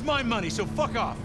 my money, so fuck off.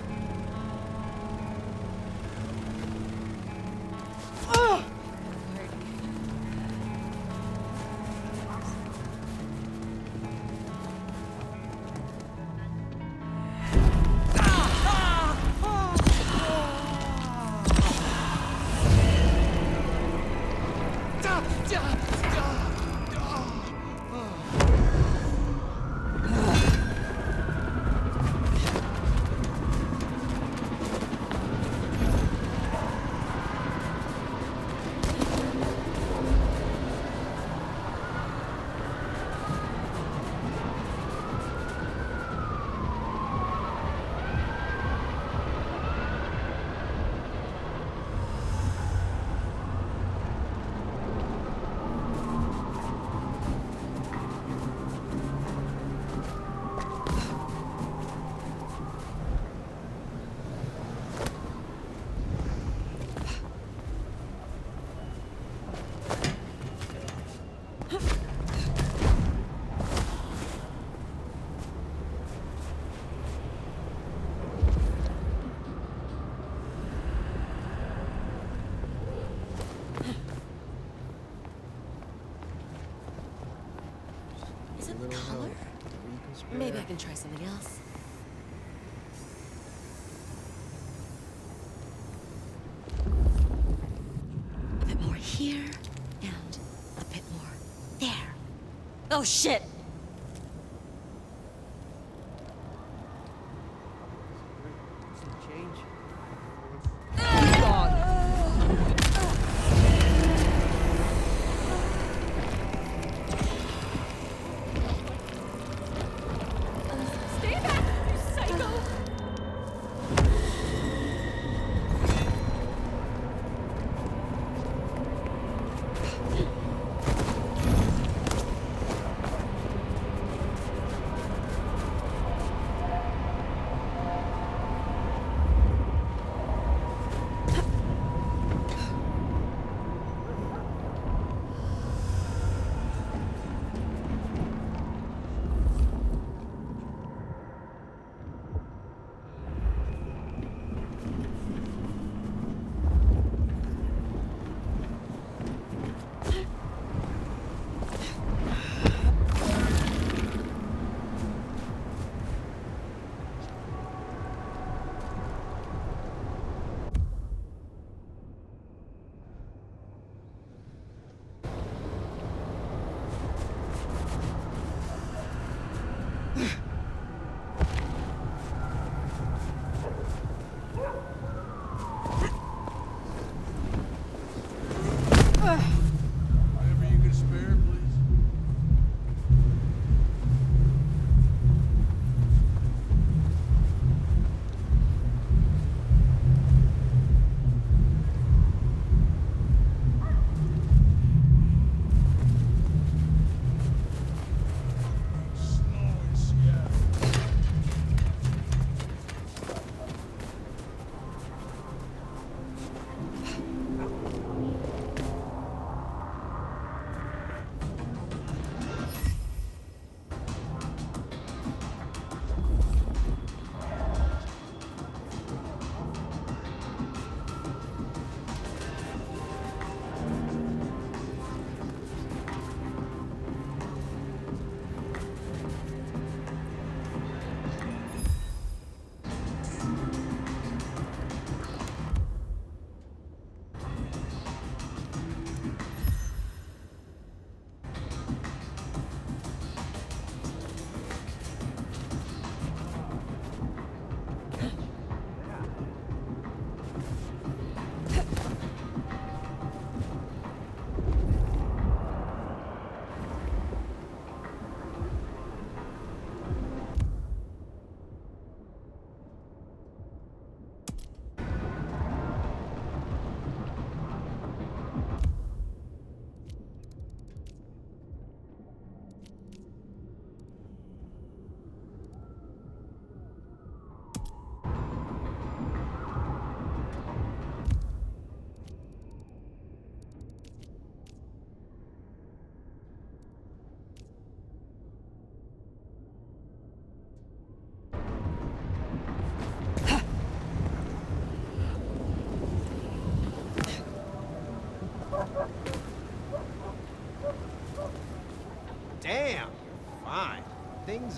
Color? Maybe I can try something else. A bit more here, and a bit more there. Oh shit!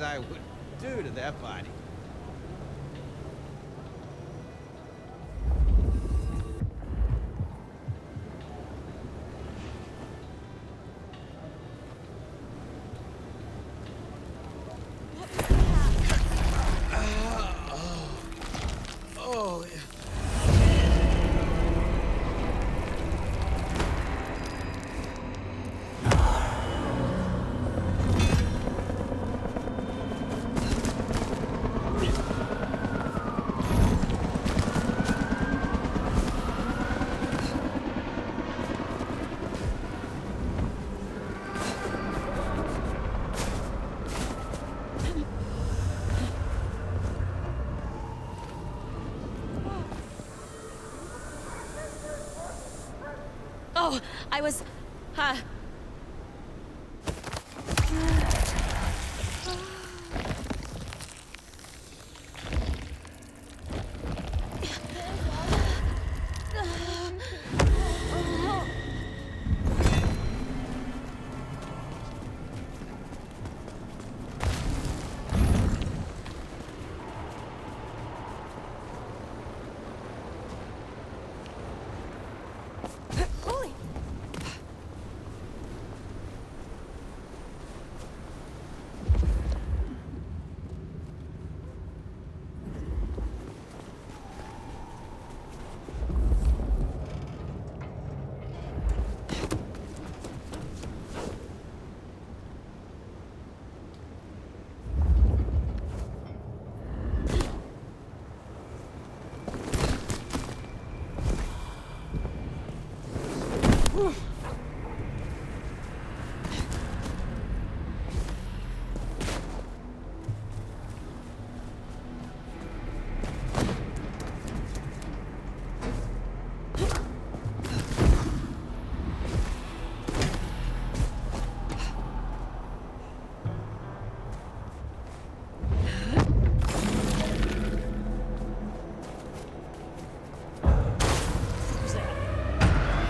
things I would do to that body. Oh, I was... Holy...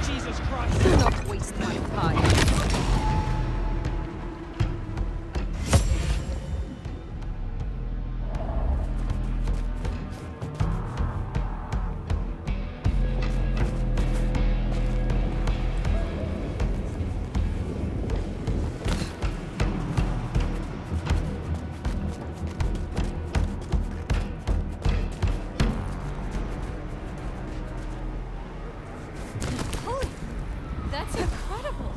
Jesus Christ! Do not waste my time. Holy... That's incredible.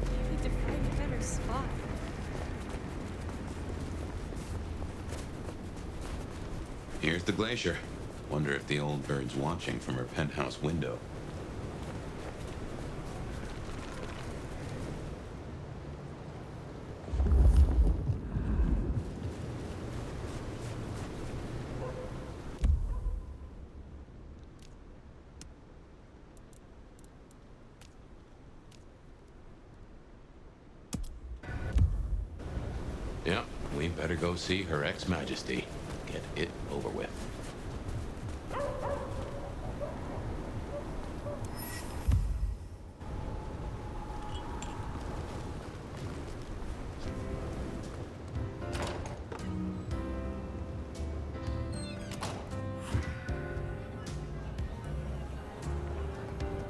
I need to find a better spot. Here's the glacier. Wonder if the old bird's watching from her penthouse window. Yeah, we better go see Her Ex-Majesty. Get it over with.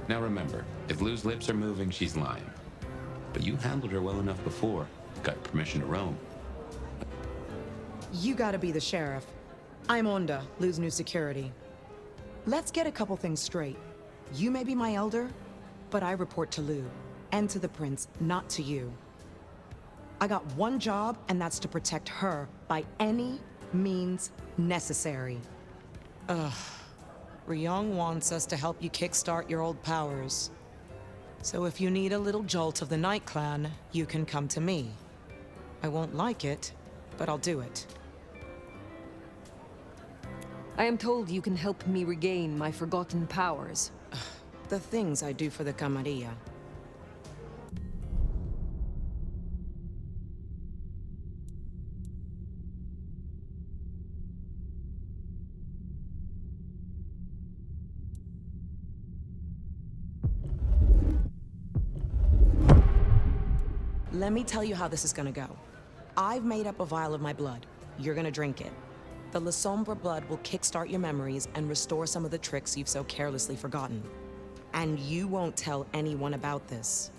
Now remember, if Lou's lips are moving, she's lying. But you handled her well enough before. Got permission to roam. You gotta be the sheriff. I'm Onda, Lou's new security. Let's get a couple things straight. You may be my elder, but I report to Lou. And to the prince, not to you. I got one job, and that's to protect her by any means necessary. Ryong wants us to help you kickstart your old powers. So if you need a little jolt of the Night Clan, you can come to me. I won't like it, but I'll do it. I am told you can help me regain my forgotten powers. The things I do for the Camarilla. Let me tell you how this is gonna go. I've made up a vial of my blood. You're gonna drink it. The La Sombra blood will kickstart your memories and restore some of the tricks you've so carelessly forgotten. And you won't tell anyone about this.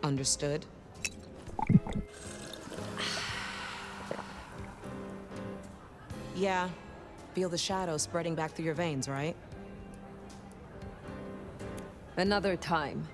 Understood? Yeah. Feel the shadow spreading back through your veins, right? Another time.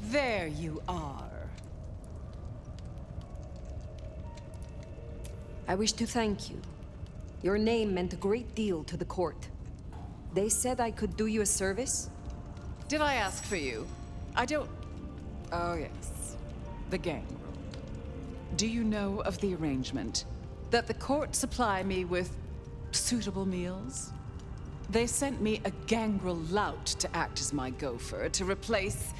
There you are. I wish to thank you. Your name meant a great deal to the court. They said I could do you a service? Did I ask for you? I don't... Oh, yes. The gang rule. Do you know of the arrangement? That the court supply me with suitable meals? They sent me a gangrel lout to act as my gopher, to replace...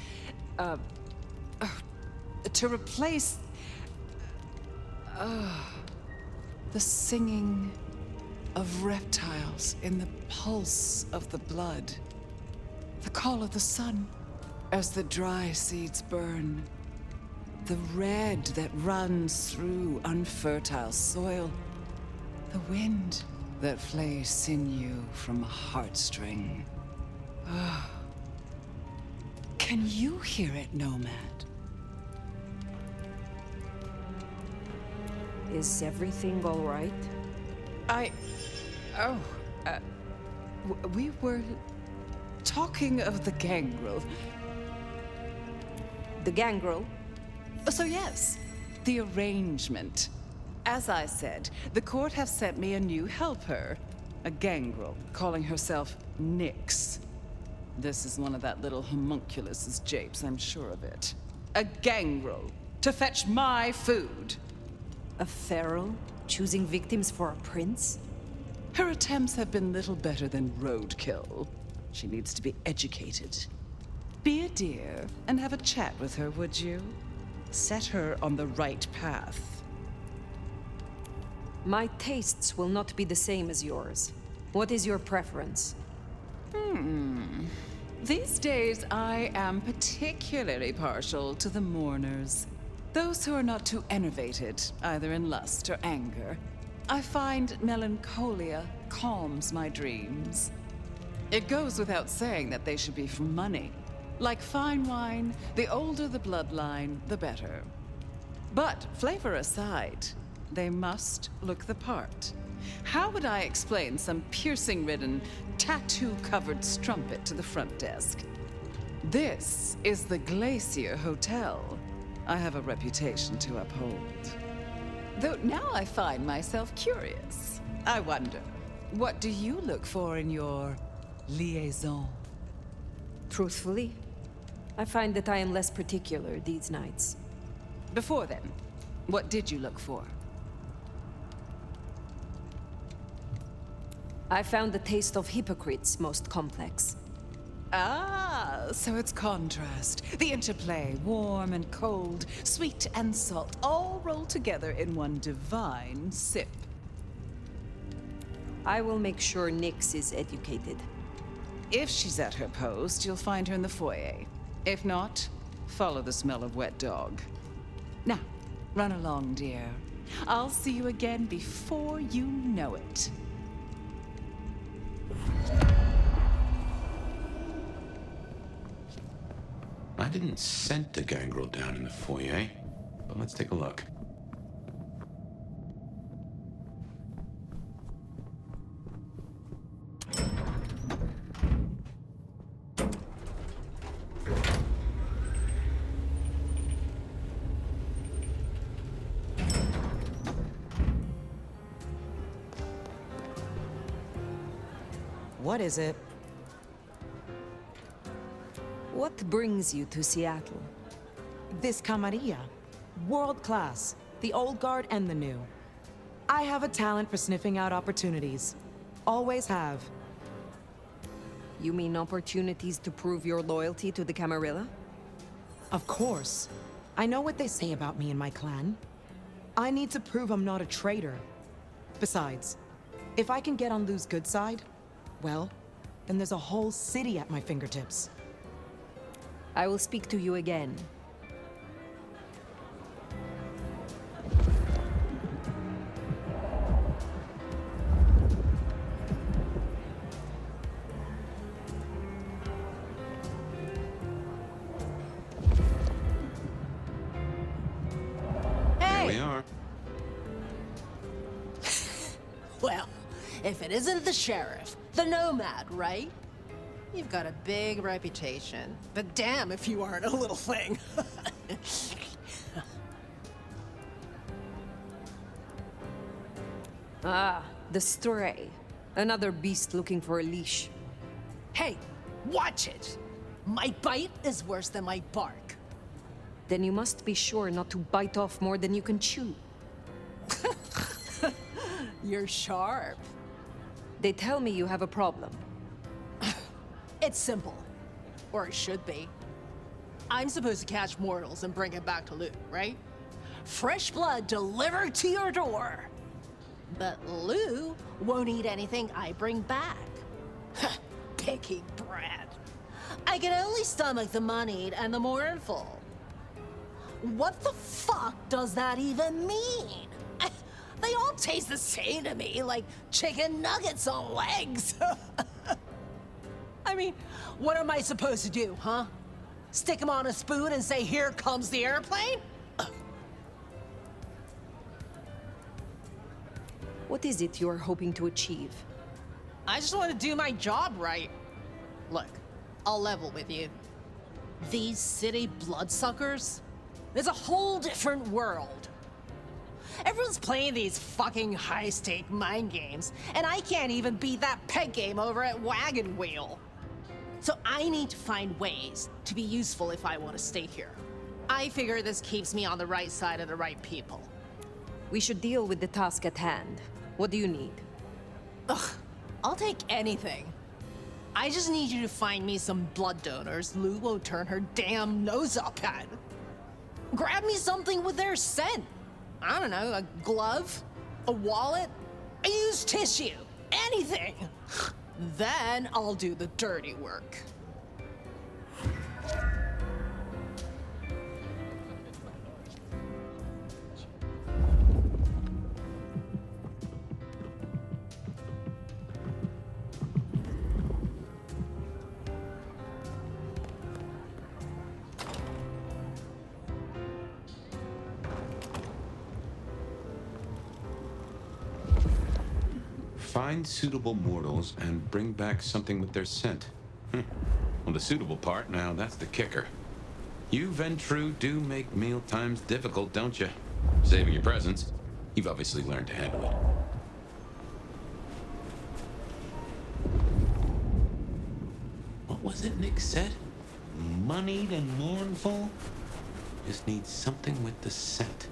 the singing of reptiles in the pulse of the blood. The call of the sun as the dry seeds burn. The red that runs through unfertile soil. The wind that flays sinew from a heartstring. Can you hear it, Nomad? Is everything all right? We were talking of the gangrel. The gangrel? So yes, the arrangement. As I said, the court have sent me a new helper. A gangrel, calling herself Nyx. This is one of that little homunculus's japes, I'm sure of it. A gangrel, to fetch my food. A feral? Choosing victims for a prince? Her attempts have been little better than roadkill. She needs to be educated. Be a dear and have a chat with her, would you? Set her on the right path. My tastes will not be the same as yours. What is your preference? These days, I am particularly partial to the mourners. Those who are not too enervated, either in lust or anger. I find melancholia calms my dreams. It goes without saying that they should be from money. Like fine wine, the older the bloodline, the better. But flavor aside, they must look the part. How would I explain some piercing-ridden, tattoo-covered strumpet to the front desk? This is the Glacier Hotel. I have a reputation to uphold. Though now I find myself curious. I wonder, what do you look for in your liaison? Truthfully, I find that I am less particular these nights. Before then, what did you look for? I found the taste of hypocrites most complex. Ah, so it's contrast. The interplay, warm and cold, sweet and salt, all rolled together in one divine sip. I will make sure Nyx is educated. If she's at her post, you'll find her in the foyer. If not, Follow the smell of wet dog. Now, run along, dear. I'll see you again before you know it. I didn't scent the gangrel down in the foyer, but let's take a look. What is it? What brings you to Seattle? This camarilla. World class. The old guard and the new. I have a talent for sniffing out opportunities. Always have. You mean opportunities to prove your loyalty to the Camarilla? Of course. I know what they say about me and my clan. I need to prove I'm not a traitor. Besides, if I can get on Lou's good side, well, then there's a whole city at my fingertips. I will speak to you again. Here we are. Well, if it isn't the sheriff, the nomad, right? You've got a big reputation, but damn if you aren't a little thing. Ah, the stray. Another beast looking for a leash. Hey, watch it! My bite is worse than my bark. Then you must be sure not to bite off more than you can chew. You're sharp. They tell me you have a problem. It's simple. Or it should be. I'm supposed to catch mortals and bring it back to Lou, right? Fresh blood delivered to your door. But Lou won't eat anything I bring back. Picky brat. I can only stomach the moneyed and the mournful. What the fuck does that even mean? They all taste the same to me, like chicken nuggets on legs. I mean, what am I supposed to do, huh? Stick them on a spoon and say, "Here comes the airplane"? What is it you are hoping to achieve? I just want to do my job right. Look, I'll level with you. These city bloodsuckers, there's a whole different world. Everyone's playing these fucking high-stake mind games, and I can't even beat that peg game over at Wagon Wheel. So I need to find ways to be useful if I want to stay here. I figure this keeps me on the right side of the right people. We should deal with the task at hand. What do you need? Ugh, I'll take anything. I just need you to find me some blood donors Lou won't turn her damn nose up at. Grab me something with their scent. I don't know, a glove, a wallet, a used tissue, anything. Then I'll do the dirty work. Find suitable mortals and bring back something with their scent. Well, the suitable part, now that's the kicker. You Ventru do make meal times difficult, don't you? Saving your presence, you've obviously learned to handle it. What was it Nick said? Moneyed and mournful? Just need something with the scent.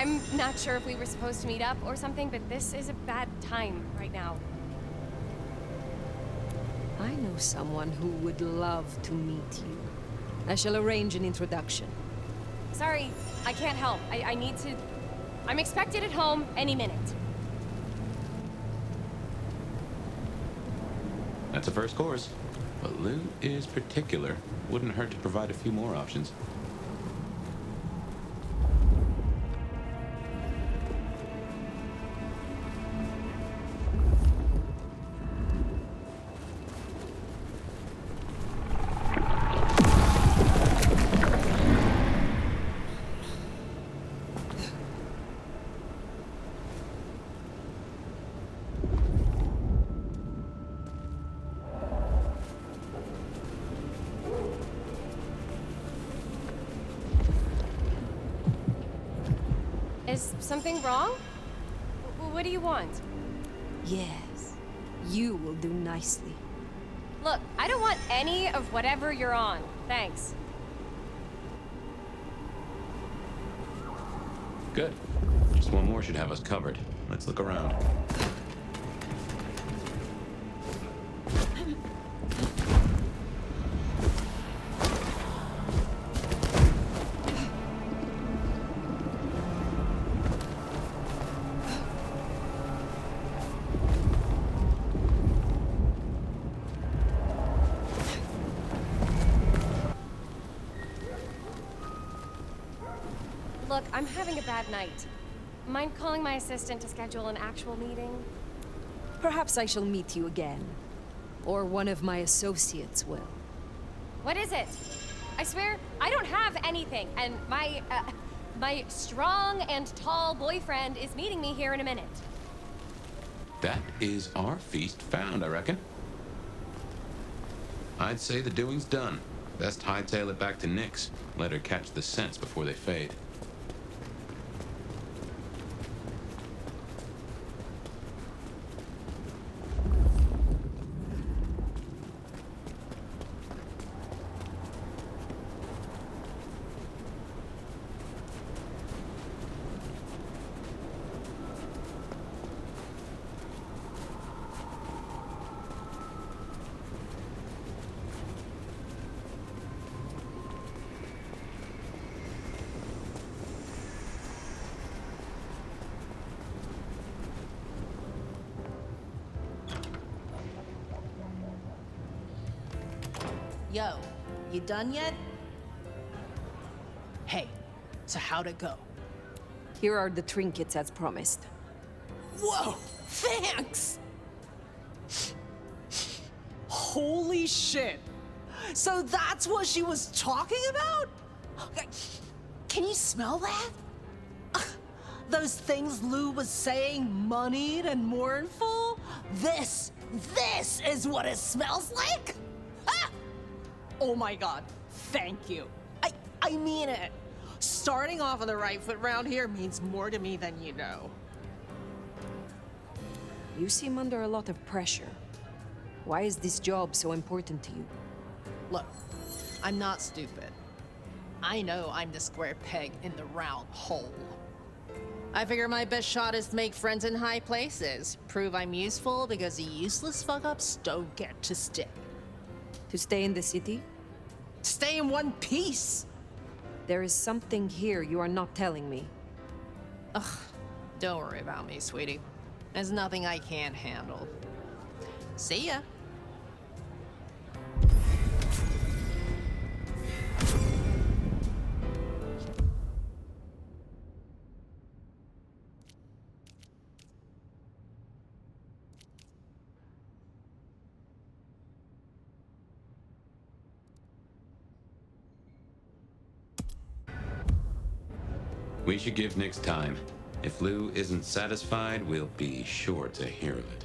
I'm not sure if we were supposed to meet up or something, but this is a bad time right now. I know someone who would love to meet you. I shall arrange an introduction. Sorry, I can't help. I need to... I'm expected at home any minute. That's a first course. But Lou is particular. Wouldn't hurt to provide a few more options. Is something wrong? What do you want? Yes, you will do nicely. Look, I don't want any of whatever you're on. Thanks. Good. Just one more should have us covered. Let's look around. Look, I'm having a bad night. Mind calling my assistant to schedule an actual meeting? Perhaps I shall meet you again. Or one of my associates will. What is it? I swear, I don't have anything, and my strong and tall boyfriend is meeting me here in a minute. That is our feast found, I reckon. I'd say the doing's done. Best hightail it back to Nyx. Let her catch the scents before they fade. Yo, you done yet? Hey, so how'd it go? Here are the trinkets as promised. Whoa, thanks! Holy shit! So that's what she was talking about? Can you smell that? Those things Lou was saying, moneyed and mournful? This is what it smells like? Ah! Oh my god, thank you. I mean it. Starting off on the right foot round here means more to me than you know. You seem under a lot of pressure. Why is this job so important to you? Look, I'm not stupid. I know I'm the square peg in the round hole. I figure my best shot is to make friends in high places. Prove I'm useful because the useless fuck-ups don't get to stay. To stay in the city? Stay in one piece! There is something here you are not telling me. Ugh, don't worry about me, sweetie. There's nothing I can't handle. See ya. We should give Nyx time. If Lou isn't satisfied, we'll be sure to hear of it.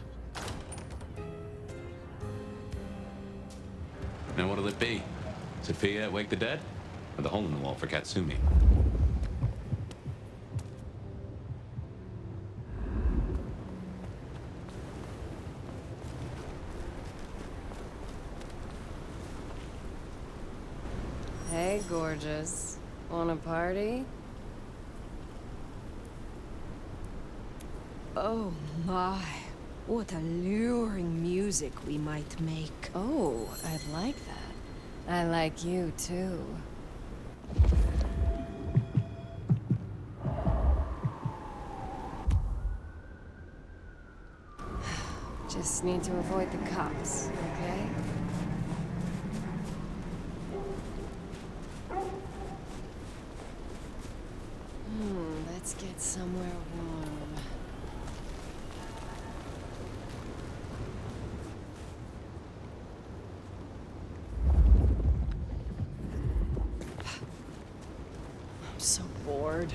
Now what'll it be? Sophia at Wake the Dead? Or the hole in the wall for Katsumi? Hey, gorgeous. Want a party? Oh my, what alluring music we might make. Oh, I like that. I like you too. Just need to avoid the cops, okay? Let's get somewhere warm. I'm so bored.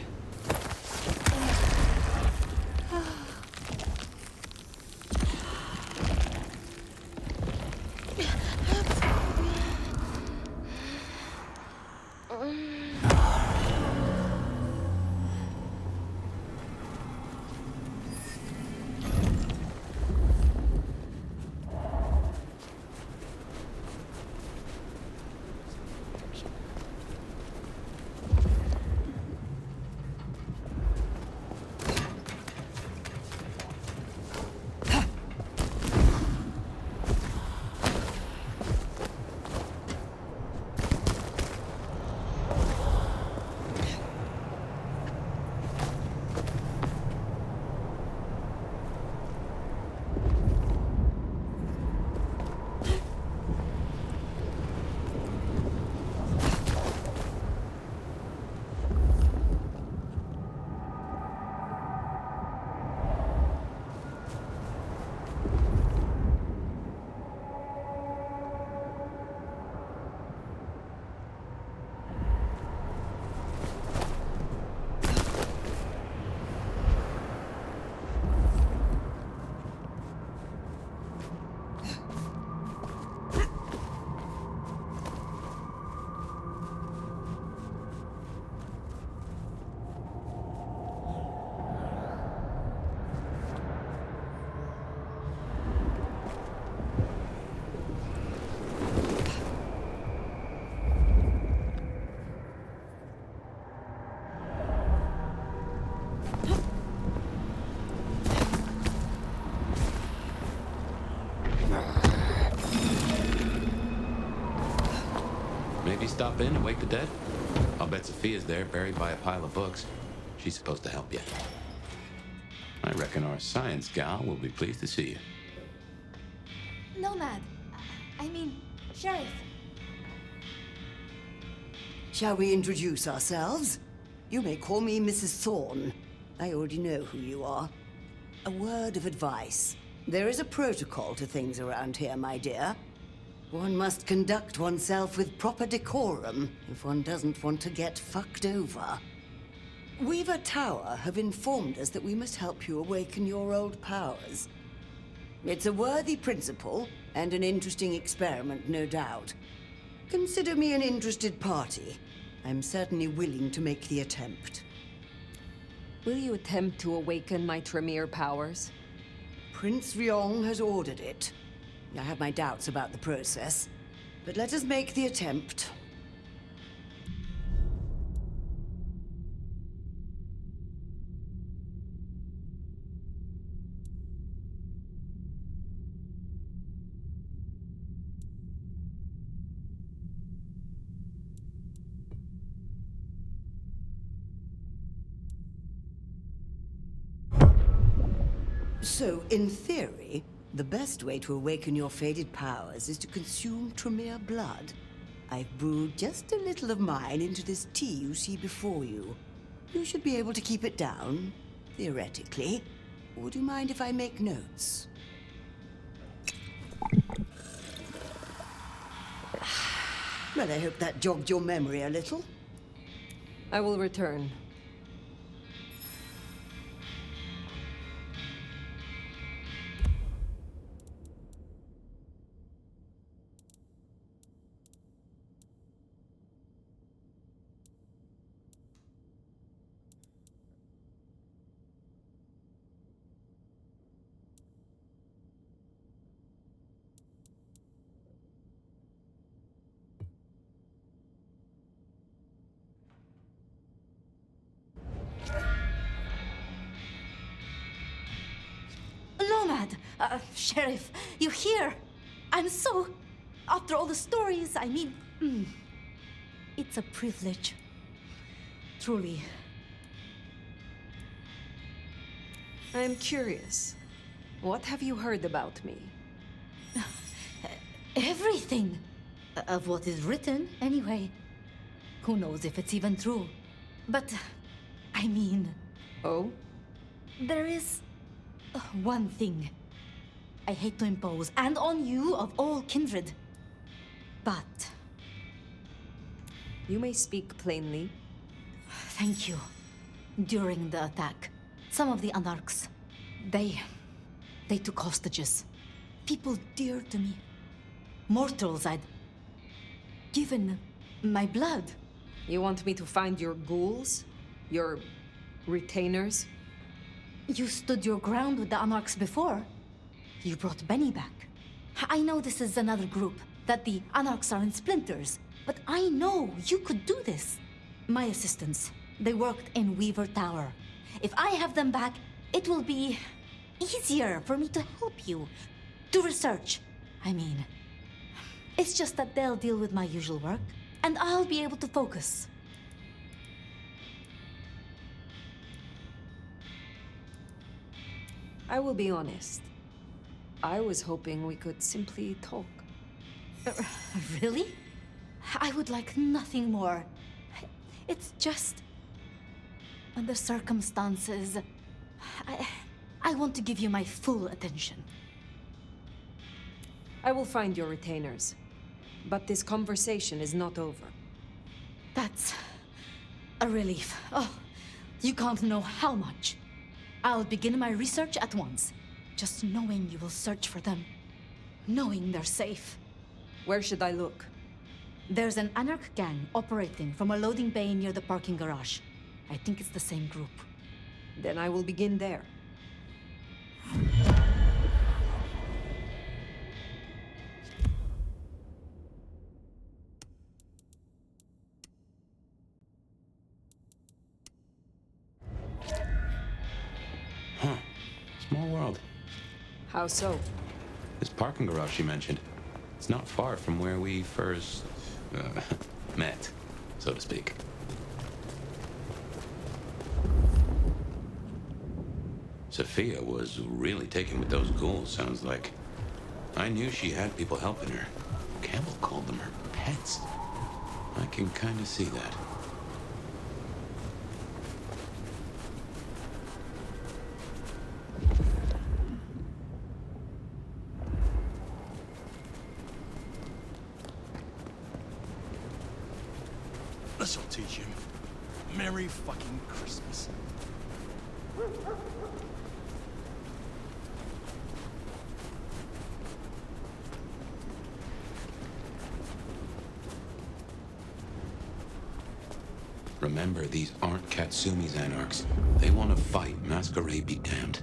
Maybe stop in and wake the dead? I'll bet Sophia's there, buried by a pile of books. She's supposed to help you. I reckon our science gal will be pleased to see you. Nomad. I mean, Sheriff. Shall we introduce ourselves? You may call me Mrs. Thorne. I already know who you are. A word of advice. There is a protocol to things around here, my dear. One must conduct oneself with proper decorum if one doesn't want to get fucked over. Weaver Tower have informed us that we must help you awaken your old powers. It's a worthy principle and an interesting experiment, no doubt. Consider me an interested party. I'm certainly willing to make the attempt. Will you attempt to awaken my Tremere powers? Prince Ryong has ordered it. I have my doubts about the process, but let us make the attempt. So, in theory, the best way to awaken your faded powers is to consume Tremere blood. I've brewed just a little of mine into this tea you see before you. You should be able to keep it down, theoretically. Would you mind if I make notes? Well, I hope that jogged your memory a little. I will return. Sheriff, you're here. I'm so... After all the stories, I mean... It's a privilege. Truly. I'm curious. What have you heard about me? Everything. Of what is written, anyway. Who knows if it's even true. But, I mean... Oh? There is... one thing. I hate to impose, and on you of all kindred. But... You may speak plainly. Thank you. During the attack, some of the Anarchs, they took hostages. People dear to me. Mortals I'd given my blood. You want me to find your ghouls? Your retainers? You stood your ground with the Anarchs before. You brought Benny back. I know this is another group, that the Anarchs are in splinters, but I know you could do this. My assistants, they worked in Weaver Tower. If I have them back, it will be easier for me to help you. To research, I mean. It's just that they'll deal with my usual work, and I'll be able to focus. I will be honest. I was hoping we could simply talk. Really? I would like nothing more. It's just... the circumstances... I want to give you my full attention. I will find your retainers. But this conversation is not over. That's... a relief. Oh, you can't know how much. I'll begin my research at once. Just knowing you will search for them. Knowing they're safe. Where should I look? There's an Anarch gang operating from a loading bay near the parking garage. I think it's the same group. Then I will begin there. Huh. Small world. How so? This parking garage you mentioned, it's not far from where we first met, so to speak. Sophia was really taken with those ghouls, sounds like. I knew she had people helping her. Campbell called them her pets. I can kind of see that. This'll teach him. Merry fucking Christmas. Remember, these aren't Katsumi's Anarchs. They want to fight. Masquerade be damned.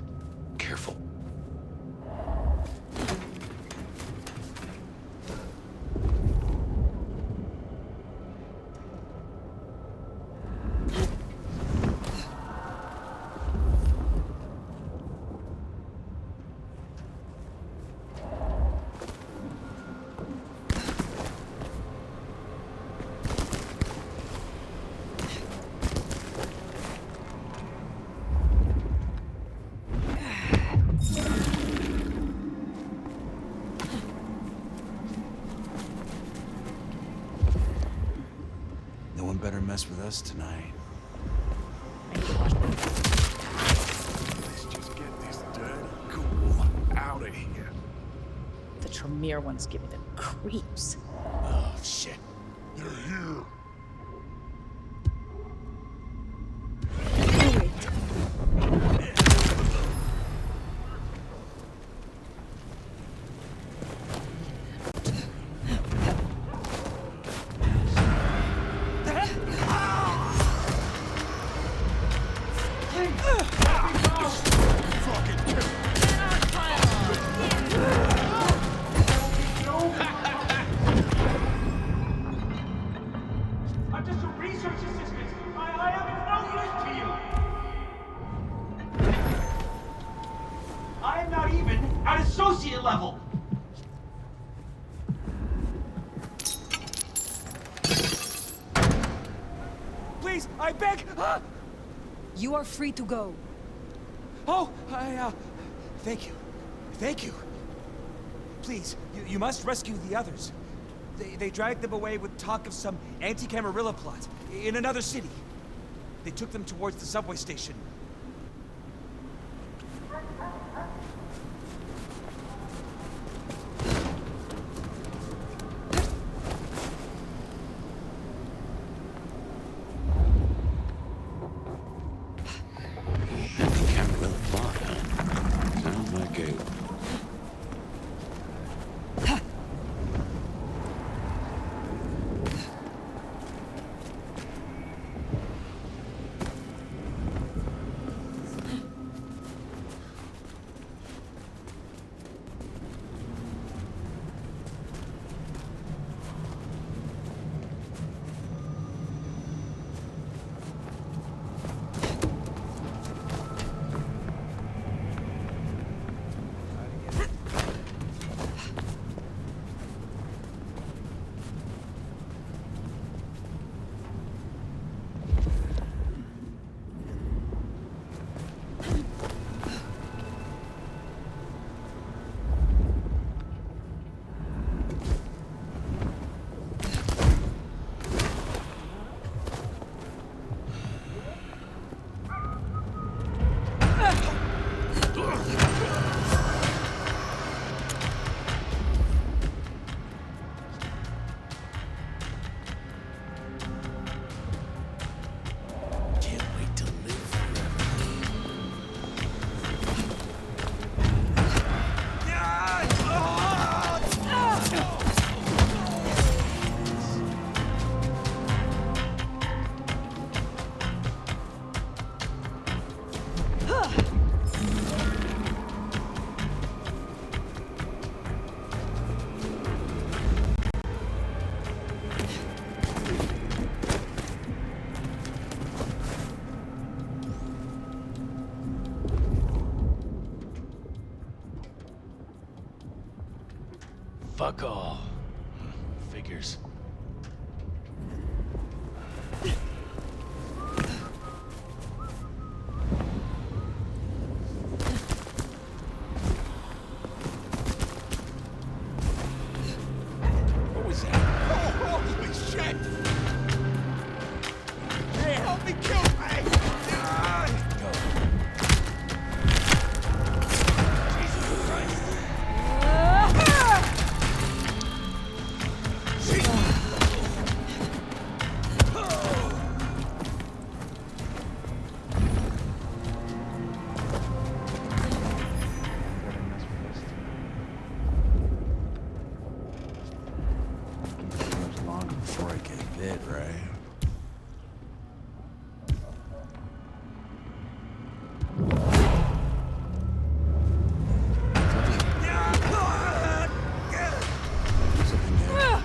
Careful. No one better mess with us tonight. Let's just get this dirty ghoul out of here. The Tremere one's giving them creeps. Oh, shit. They're here. please, I beg! Ah! You are free to go. Oh, thank you. Thank you. Please, you must rescue the others. They dragged them away with talk of some anti-Camarilla plot in another city. They took them towards the subway station. Anti-Camarilla plot, huh? Sounds like a... Can't wait to live forever. Fuck all. Figures. What was that? Oh, holy shit! Hey, help me kill me! Go. Jesus Christ! Much longer before I get bit, right? Something there.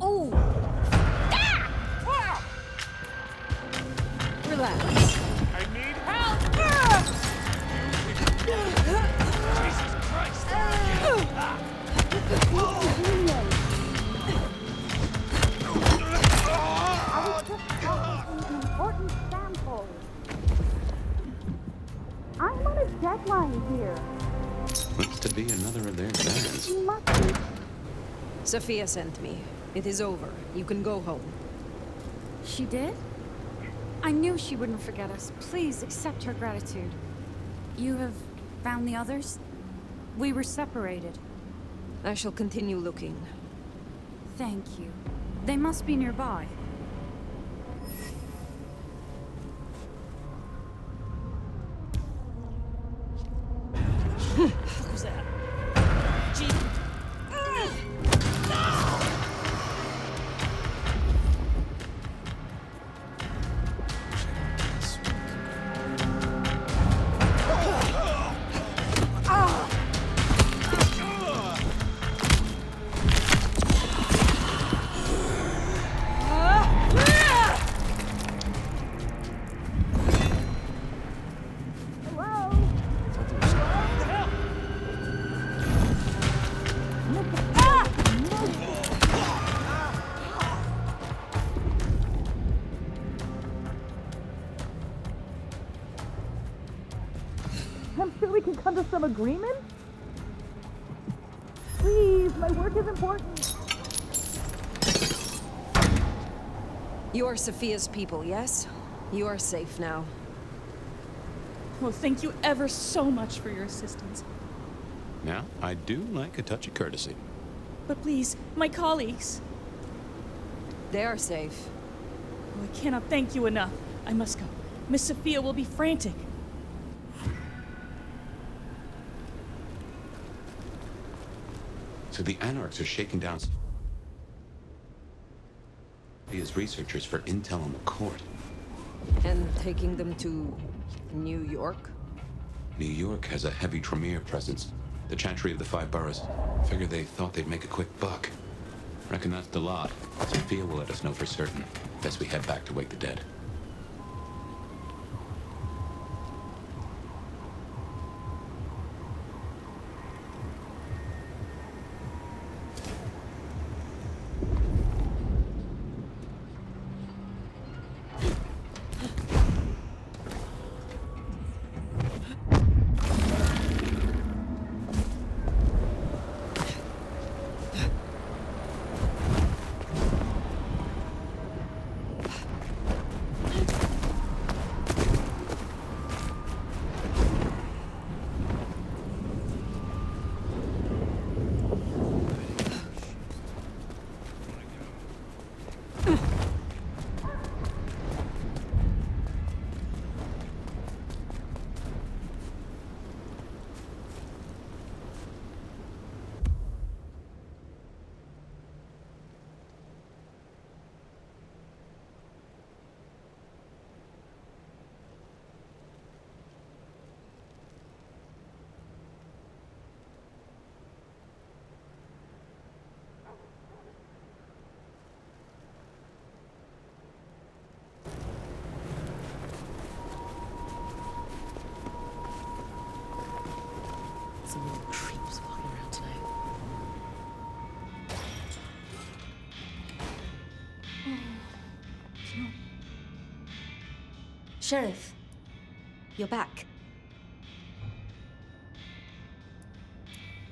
Oh! Relax. I need help! Jesus Christ! Important sample. I'm on a deadline here. Looks to be another of their bands. You must be. Sophia sent me. It is over. You can go home. She did? I knew she wouldn't forget us. Please accept her gratitude. You have found the others? We were separated. I shall continue looking. Thank you. They must be nearby. Who's that? Gee. I'm sure we can come to some agreement. Please, my work is important. You are Sophia's people, yes? You are safe now. Well, thank you ever so much for your assistance. Now, I do like a touch of courtesy. But please, my colleagues. They are safe. Oh, I cannot thank you enough. I must go. Miss Sophia will be frantic. So the Anarchs are shaking down Sophia's researchers for intel on the court. And taking them to New York? New York has a heavy Tremere presence. The Chantry of the Five Boroughs. Figure they thought they'd make a quick buck. Reckon that's the lot. Sophia will let us know for certain. Best we head back to wake the dead. Some little creeps walking around tonight. Sheriff, you're back.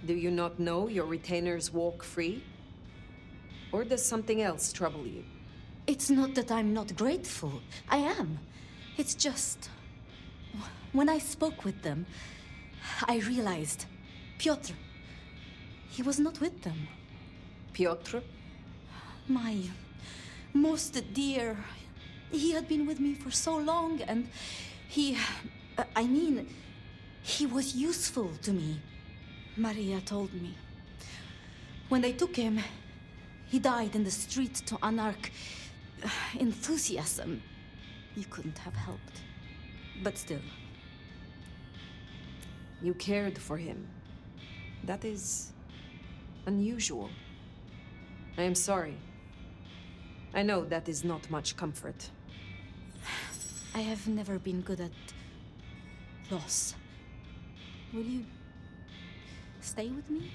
Do you not know your retainers walk free? Or does something else trouble you? It's not that I'm not grateful. I am. It's just... When I spoke with them, I realized Piotr, he was not with them. Piotr? My most dear. He had been with me for so long, and he... I mean, he was useful to me. Maria told me. When they took him, he died in the street to Anarch enthusiasm. You couldn't have helped. But still. You cared for him. That is unusual. I am sorry. I know that is not much comfort. I have never been good at loss. Will you stay with me?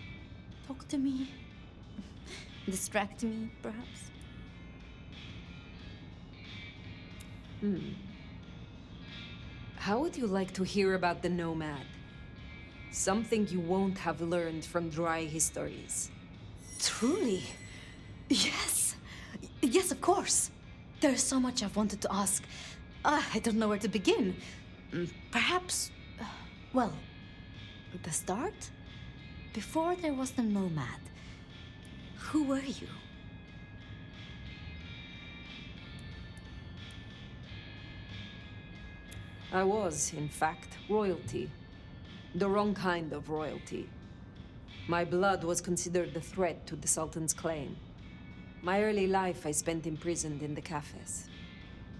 Talk to me? Distract me, perhaps? How would you like to hear about the Nomad? Something you won't have learned from dry histories. Truly? Yes. Yes, of course. There's so much I've wanted to ask. I don't know where to begin. Perhaps... Well, the start? Before there was the Nomad, who were you? I was, in fact, royalty. The wrong kind of royalty. My blood was considered a threat to the Sultan's claim. My early life I spent imprisoned in the cafes.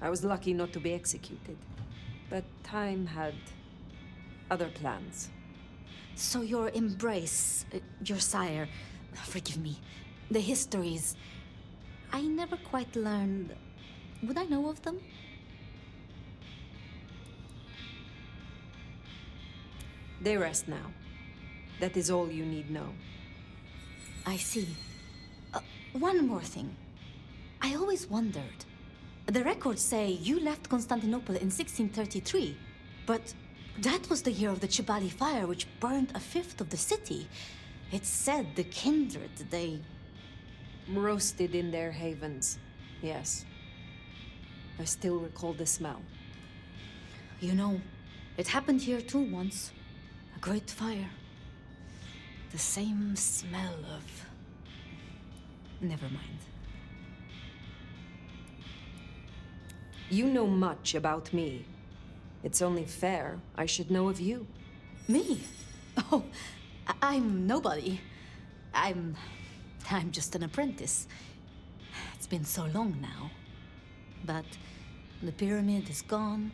I was lucky not to be executed, but time had other plans. So your embrace, your sire, forgive me, the histories, I never quite learned. Would I know of them? They rest now. That is all you need know. I see. One more thing. I always wondered. The records say you left Constantinople in 1633, but that was the year of the Chibali fire, which burned a fifth of the city. It's said the kindred, they... Roasted in their havens, yes. I still recall the smell. You know, it happened here too once. A great fire. The same smell of... Never mind. You know much about me. It's only fair I should know of you. Me? Oh, I'm nobody. I'm just an apprentice. It's been so long now. But the pyramid is gone,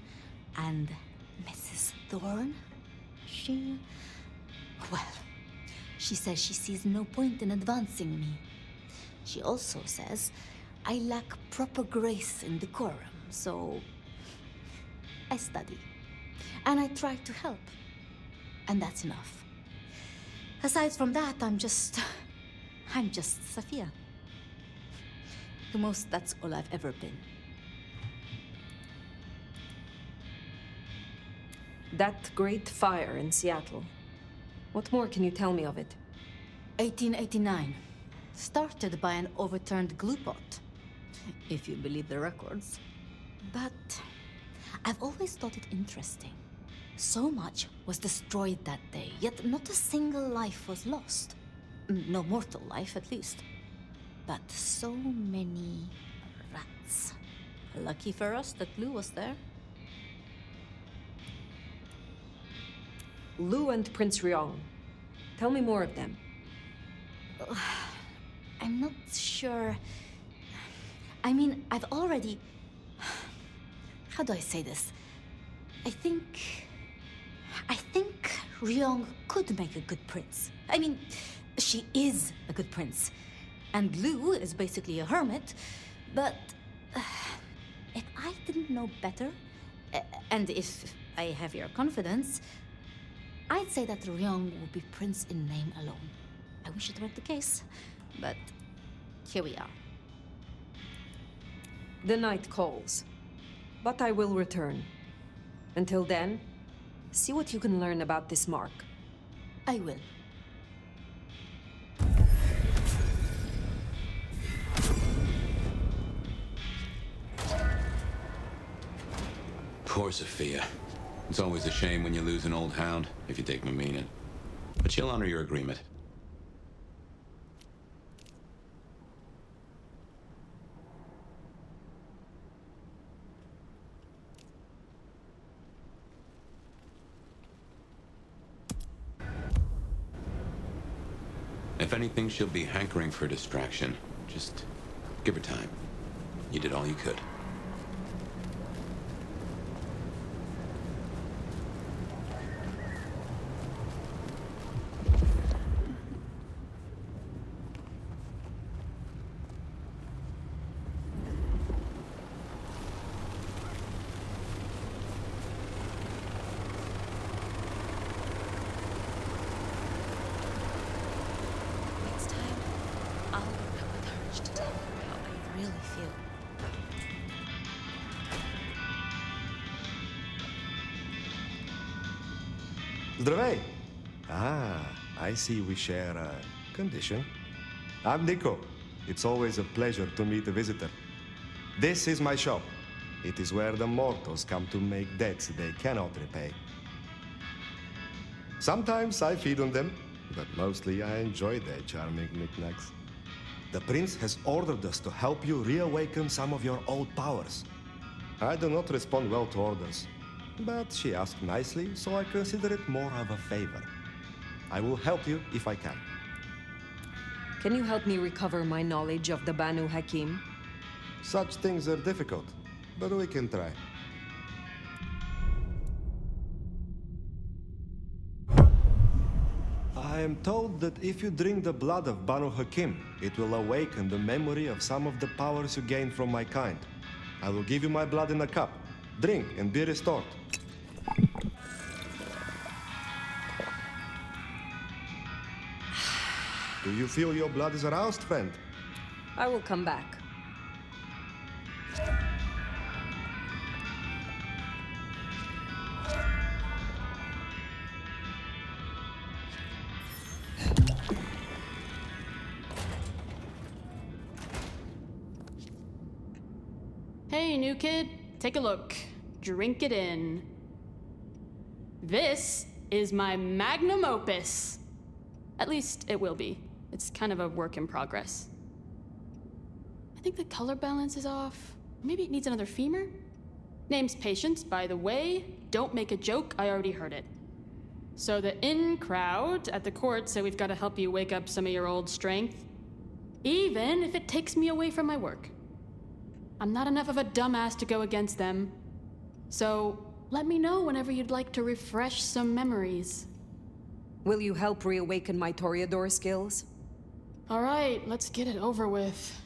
and Mrs. Thorne, well, she says she sees no point in advancing me. She also says I lack proper grace and decorum, so I study. And I try to help. And that's enough. Aside from that, I'm just Sophia. The most, that's all I've ever been. That great fire in Seattle. What more can you tell me of it? 1889. Started by an overturned glue pot, if you believe the records. But I've always thought it interesting. So much was destroyed that day, yet not a single life was lost. No mortal life, at least. But so many rats. Lucky for us that Lou was there. Lou and Prince Ryong. Tell me more of them. I'm not sure. I mean, I've already... How do I say this? I think Ryong could make a good prince. I mean, she is a good prince. And Lou is basically a hermit. But if I didn't know better, and if I have your confidence, I'd say that Ryong would be prince in name alone. I wish it weren't the case, but here we are. The night calls, but I will return. Until then, see what you can learn about this mark. I will. Poor Sophia. It's always a shame when you lose an old hound, if you take my meaning. But she'll honor your agreement. If anything, she'll be hankering for distraction. Just give her time. You did all you could. Next time, I'll work up the courage to tell her how I really feel. Здравей! I see we share a condition. I'm Nico. It's always a pleasure to meet a visitor. This is my shop. It is where the mortals come to make debts they cannot repay. Sometimes I feed on them, but mostly I enjoy their charming knickknacks. The prince has ordered us to help you reawaken some of your old powers. I do not respond well to orders, but she asked nicely, so I consider it more of a favor. I will help you if I can. Can you help me recover my knowledge of the Banu Hakim? Such things are difficult, but we can try. I am told that if you drink the blood of Banu Hakim, it will awaken the memory of some of the powers you gained from my kind. I will give you my blood in a cup. Drink and be restored. Do you feel your blood is aroused, friend? I will come back. Hey, new kid, take a look. Drink it in. This is my magnum opus. At least it will be. It's kind of a work in progress. I think the color balance is off. Maybe it needs another femur? Name's Patience, by the way. Don't make a joke, I already heard it. So the in crowd at the court said we've got to help you wake up some of your old strength. Even if it takes me away from my work. I'm not enough of a dumbass to go against them. So let me know whenever you'd like to refresh some memories. Will you help reawaken my Toreador skills? All right, let's get it over with.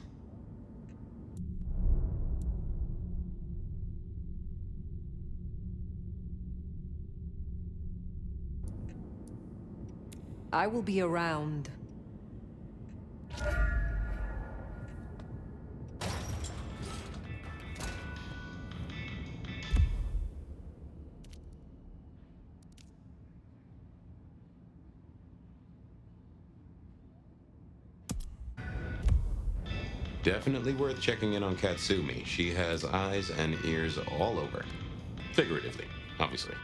I will be around. Definitely worth checking in on Katsumi. She has eyes and ears all over. Figuratively, obviously.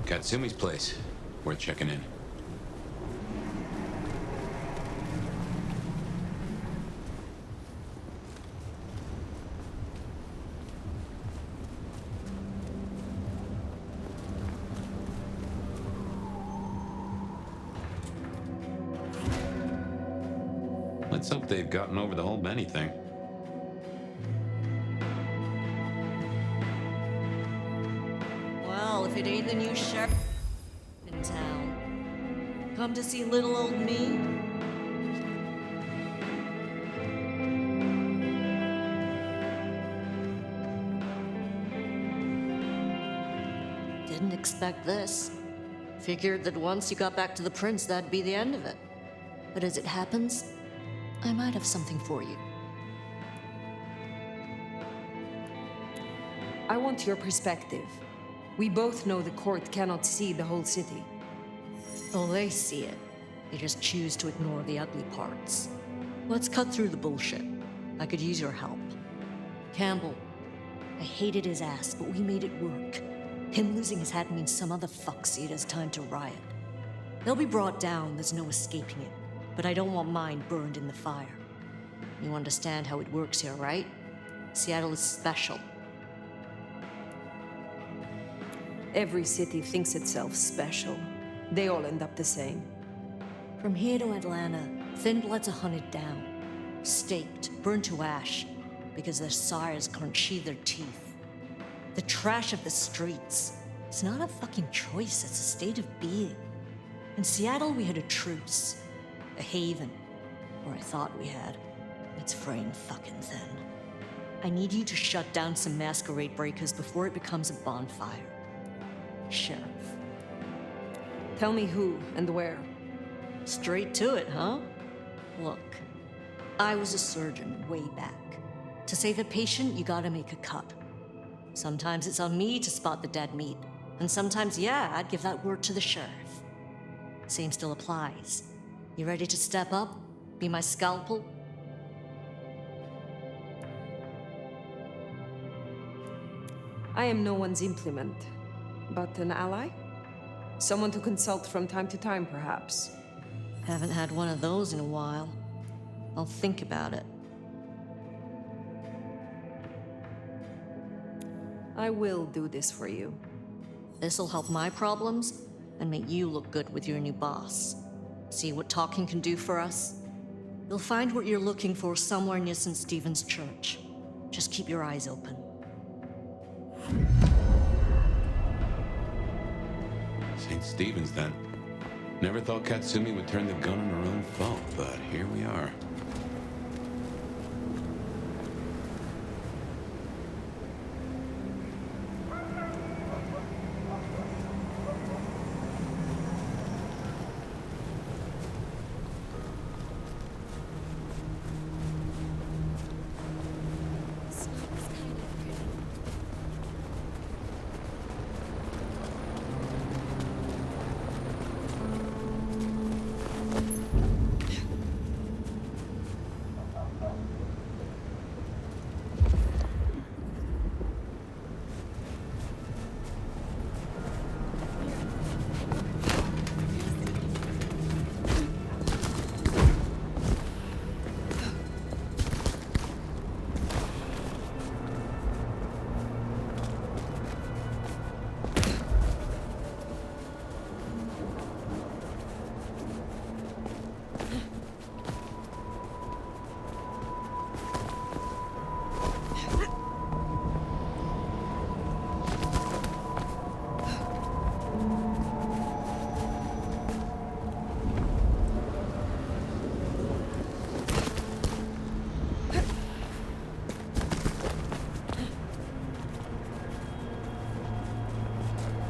Katsumi's place. Worth checking in. Let's hope they've gotten over the whole Benny thing. Well, if it ain't the new sheriff in town. Come to see little old me? Didn't expect this. Figured that once you got back to the prince, that'd be the end of it. But as it happens, I might have something for you. I want your perspective. We both know the court cannot see the whole city. Oh, they see it. They just choose to ignore the ugly parts. Let's cut through the bullshit. I could use your help. Campbell, I hated his ass, but we made it work. Him losing his hat means some other fuck see it as time to riot. They'll be brought down, there's no escaping it. But I don't want mine burned in the fire. You understand how it works here, right? Seattle is special. Every city thinks itself special. They all end up the same. From here to Atlanta, thin bloods are hunted down, staked, burned to ash, because their sires can't sheathe their teeth. The trash of the streets. It's not a fucking choice, it's a state of being. In Seattle, we had a truce. A haven. Or I thought we had. It's fraying fucking thin. I need you to shut down some masquerade breakers before it becomes a bonfire. Sheriff. Tell me who and where. Straight to it, huh? Look, I was a surgeon way back. To save a patient, you gotta make a cut. Sometimes it's on me to spot the dead meat, and sometimes, yeah, I'd give that word to the sheriff. Same still applies. You ready to step up? Be my scalpel? I am no one's implement, but an ally? Someone to consult from time to time, perhaps. Haven't had one of those in a while. I'll think about it. I will do this for you. This'll help my problems and make you look good with your new boss. See what talking can do for us? You'll find what you're looking for somewhere near St. Stephen's Church. Just keep your eyes open. St. Stephen's, then. Never thought Katsumi would turn the gun on her own fault, but here we are.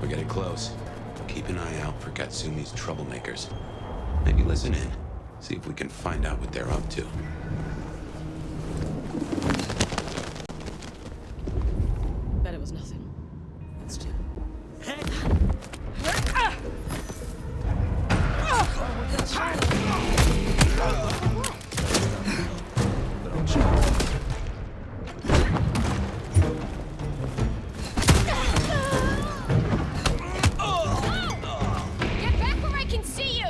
We're getting close. Keep an eye out for Katsumi's troublemakers. Maybe listen in. See if we can find out what they're up to. Bet it was nothing. Let's do. Get back where I can see you!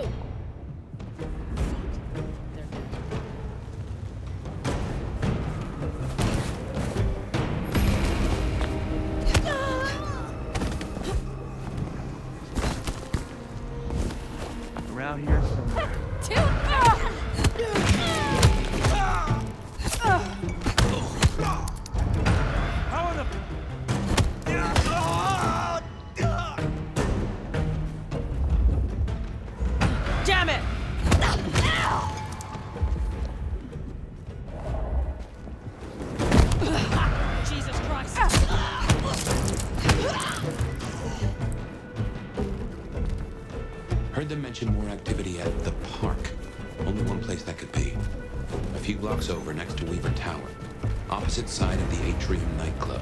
Around here somewhere. How in the... Damn it! Jesus Christ! Heard them mention more activity at the park. Only one place that could be. A few blocks over, next to Weaver Tower. Opposite side of the Atrium nightclub.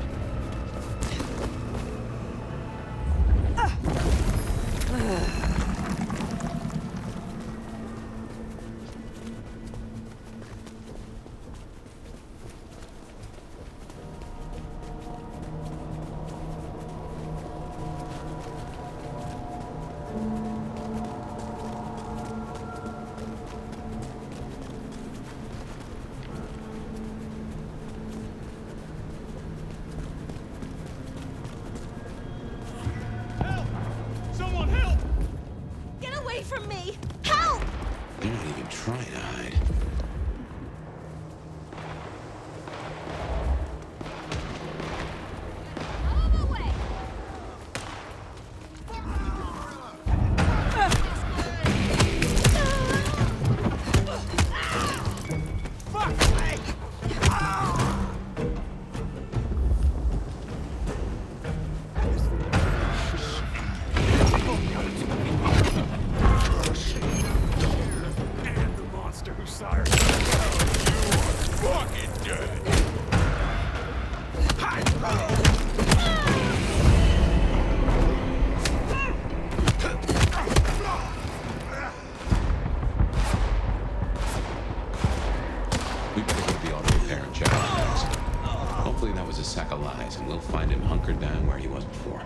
back down where he was before.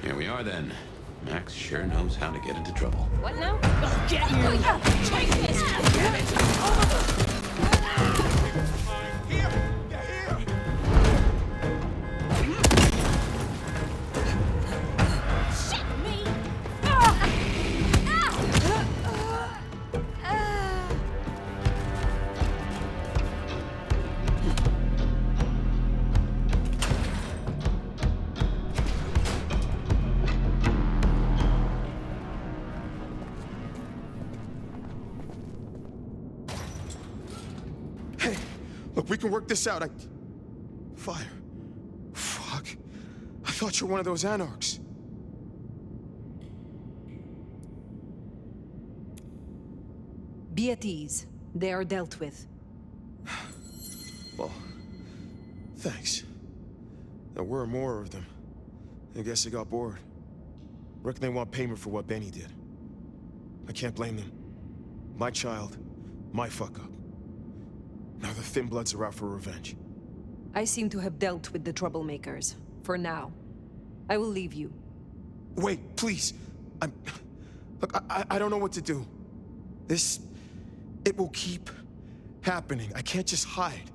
Here we are then. Max sure knows how to get into trouble. What now? Oh, get you! Take this! Damn it! Shit me! Look, we can work this out. Fire. Fuck. I thought you were one of those anarchs. Be at ease. They are dealt with. Well, thanks. There were more of them. I guess they got bored. Reckon they want payment for what Benny did. I can't blame them. My child, my fuck-up. Now the Thin Bloods are out for revenge. I seem to have dealt with the troublemakers. For now. I will leave you. Wait, please. Look, I don't know what to do. It will keep happening. I can't just hide.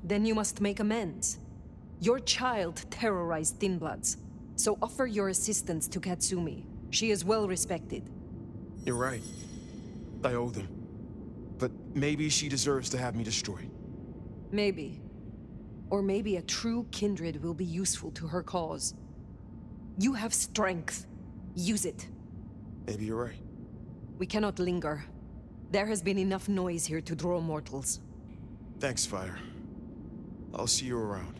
Then you must make amends. Your child terrorized Thin Bloods, so offer your assistance to Katsumi. She is well respected. You're right. I owe them. But maybe she deserves to have me destroyed. Maybe. Or maybe a true kindred will be useful to her cause. You have strength. Use it. Maybe you're right. We cannot linger. There has been enough noise here to draw mortals. Thanks, Fire. I'll see you around.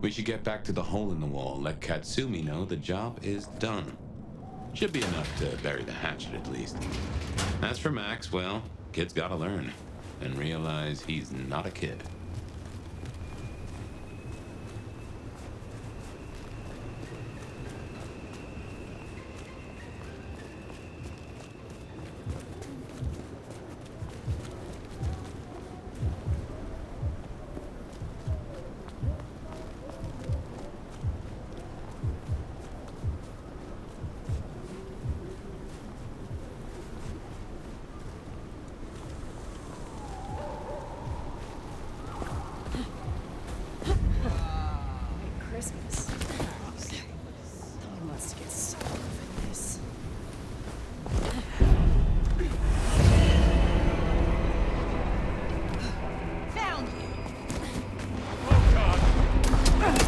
We should get back to the hole in the wall, let Katsumi know the job is done. Should be enough to bury the hatchet, at least. As for Max, well, kid's gotta learn. And realize he's not a kid. Christmas. You must get so over this. Found you! Oh, God! God!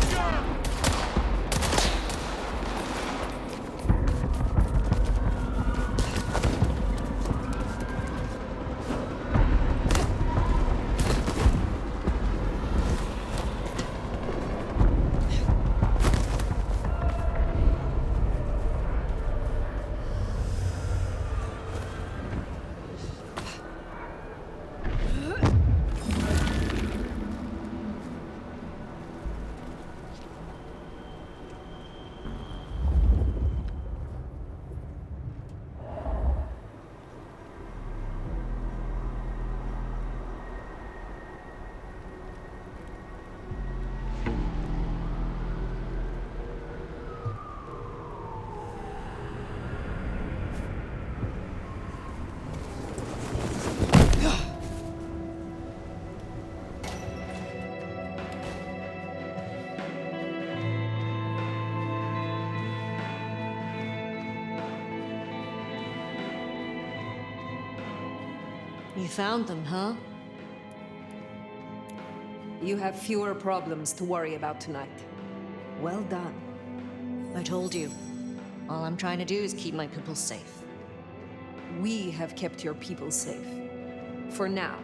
You found them, huh? You have fewer problems to worry about tonight. Well done. I told you. All I'm trying to do is keep my people safe. We have kept your people safe. For now.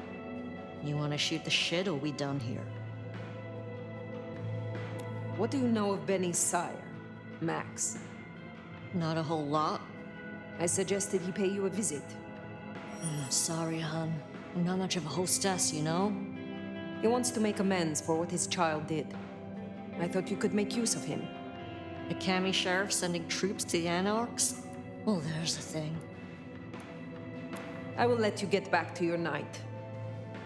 You want to shoot the shit, or we done here? What do you know of Benny's sire, Max? Not a whole lot. I suggested he pay you a visit. Sorry, hon. I'm not much of a hostess, you know? He wants to make amends for what his child did. I thought you could make use of him. A Kami sheriff sending troops to the Anarchs? Well, there's the thing. I will let you get back to your night.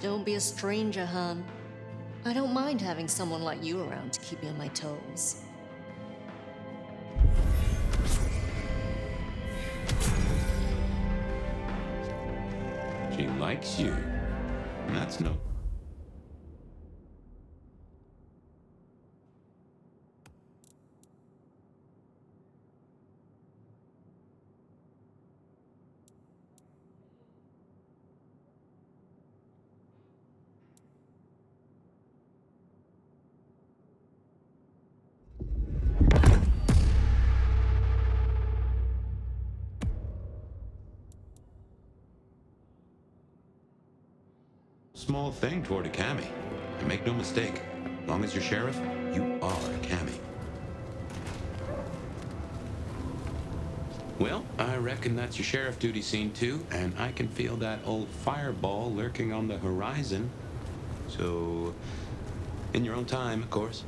Don't be a stranger, hon. I don't mind having someone like you around to keep me on my toes. She likes you. And that's no... Small thing toward a Kami. And make no mistake, as long as you're sheriff, you are a Kami. Well, I reckon that's your sheriff duty scene too, and I can feel that old fireball lurking on the horizon. So, in your own time, of course.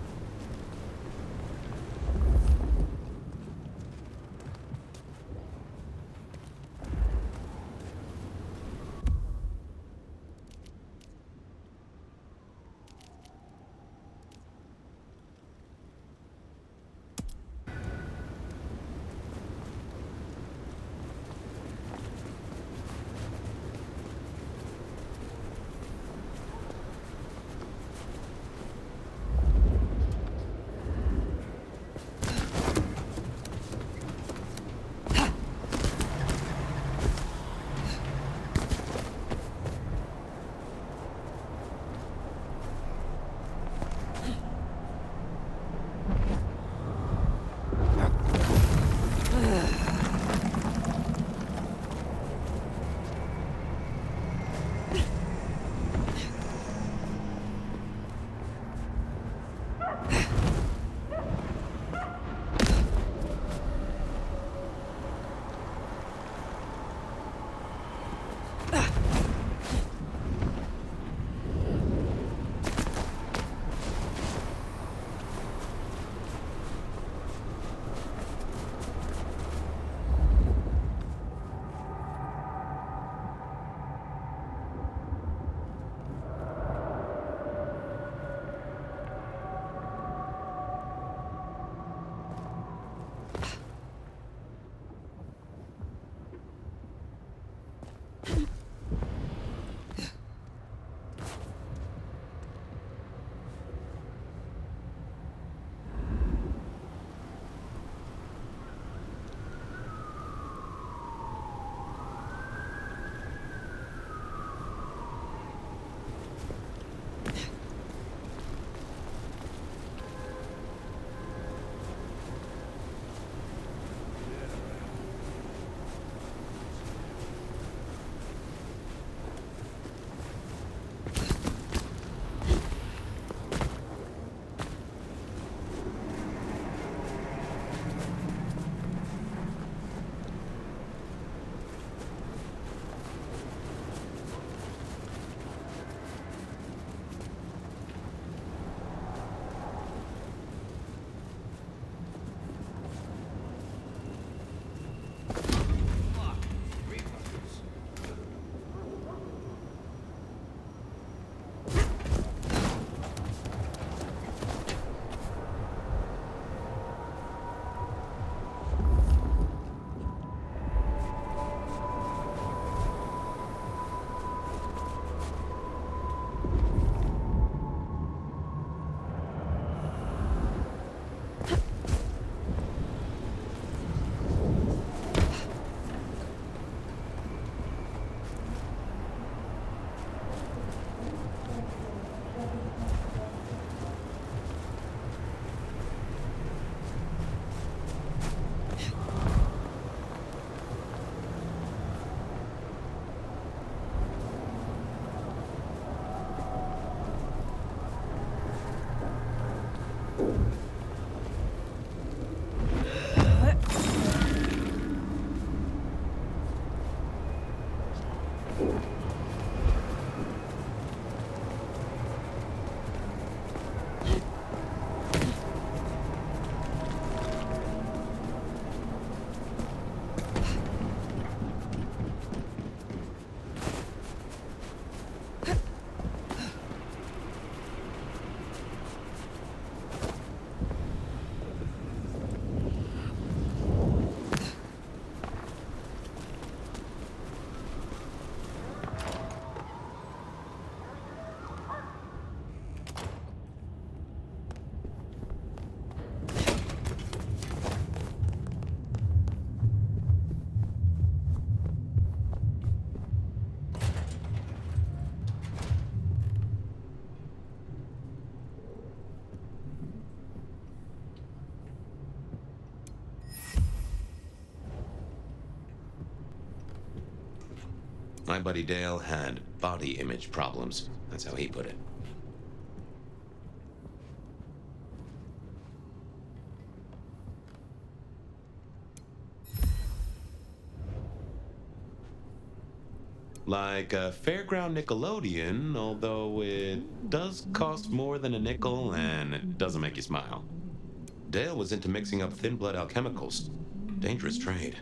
My buddy Dale had body image problems. That's how he put it. Like a fairground Nickelodeon, although it does cost more than a nickel and it doesn't make you smile. Dale was into mixing up thin blood alchemicals. Dangerous trade.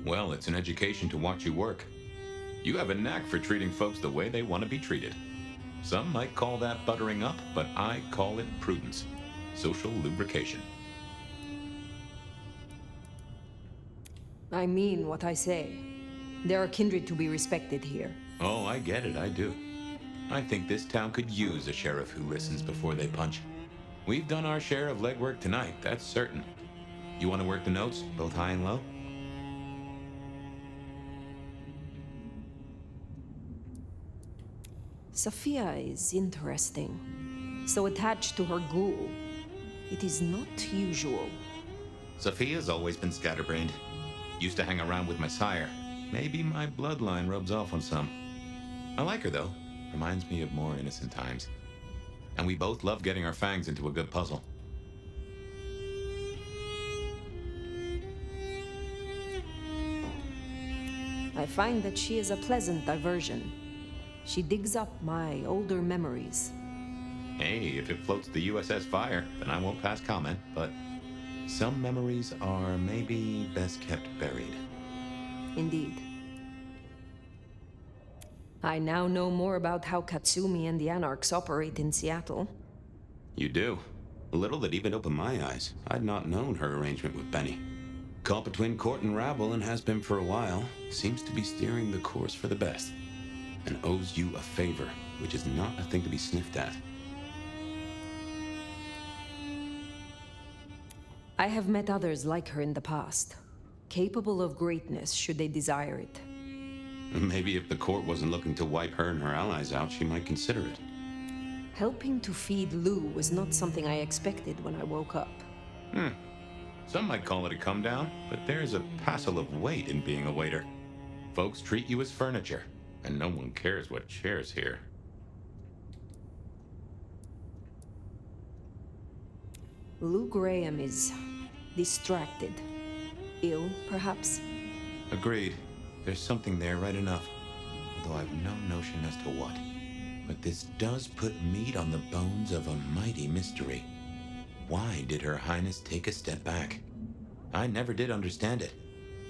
Well, it's an education to watch you work. You have a knack for treating folks the way they want to be treated. Some might call that buttering up, but I call it prudence. Social lubrication. I mean what I say. There are kindred to be respected here. Oh, I get it, I do. I think this town could use a sheriff who listens before they punch. We've done our share of legwork tonight, that's certain. You want to work the notes, both high and low? Sophia is interesting. So attached to her ghoul. It is not usual. Sophia's always been scatterbrained. Used to hang around with my sire. Maybe my bloodline rubs off on some. I like her, though. Reminds me of more innocent times. And we both love getting our fangs into a good puzzle. I find that she is a pleasant diversion. She digs up my older memories. Hey, if it floats the USS Fire, then I won't pass comment, but some memories are maybe best kept buried. Indeed. I now know more about how Katsumi and the Anarchs operate in Seattle. You do. A little that even opened my eyes. I'd not known her arrangement with Benny. Caught between court and rabble and has been for a while. Seems to be steering the course for the best. And owes you a favor, which is not a thing to be sniffed at. I have met others like her in the past, capable of greatness should they desire it. Maybe if the court wasn't looking to wipe her and her allies out, she might consider it. Helping to feed Lou was not something I expected when I woke up. Some might call it a come down, but there's a passel of weight in being a waiter. Folks treat you as furniture, and no one cares what shares here. Lou Graham is distracted. Ill, perhaps? Agreed. There's something there right enough. Although I've no notion as to what. But this does put meat on the bones of a mighty mystery. Why did Her Highness take a step back? I never did understand it.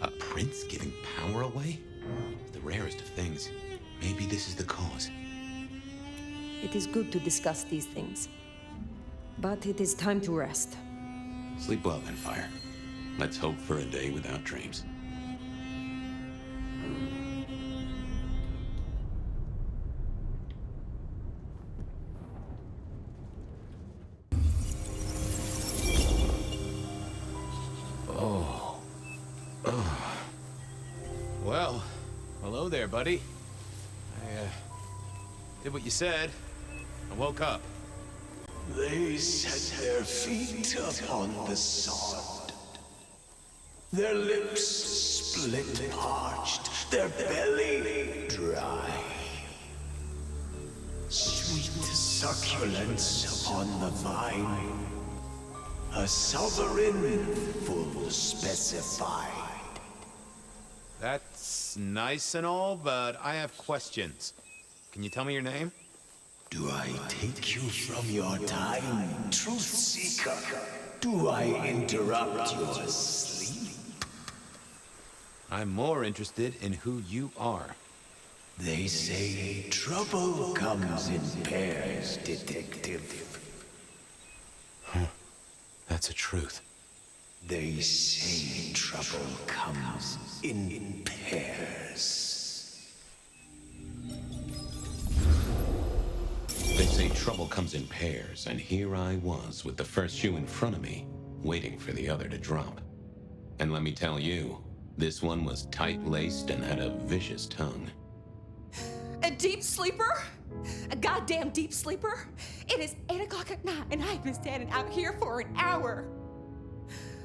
A prince giving power away? It's the rarest of things. Maybe this is the cause. It is good to discuss these things. But it is time to rest. Sleep well then, Fire. Let's hope for a day without dreams. Well, hello there, buddy. I did what you said. I woke up. They set their feet upon the sod. Their lips split parched, their belly dry. Sweet succulence upon the vine. A sovereign full specified. That's nice and all, but I have questions. Can you tell me your name? Do I take you from your time, truth seeker? Do I interrupt your sleep? I'm more interested in who you are. They say trouble comes in pairs, detective. Huh. That's a truth. They say trouble comes in pairs. They say trouble comes in pairs, and here I was with the first shoe in front of me, waiting for the other to drop. And let me tell you, this one was tight-laced and had a vicious tongue. A deep sleeper? A goddamn deep sleeper? It is 8 o'clock at night and I've been standing out here for an hour.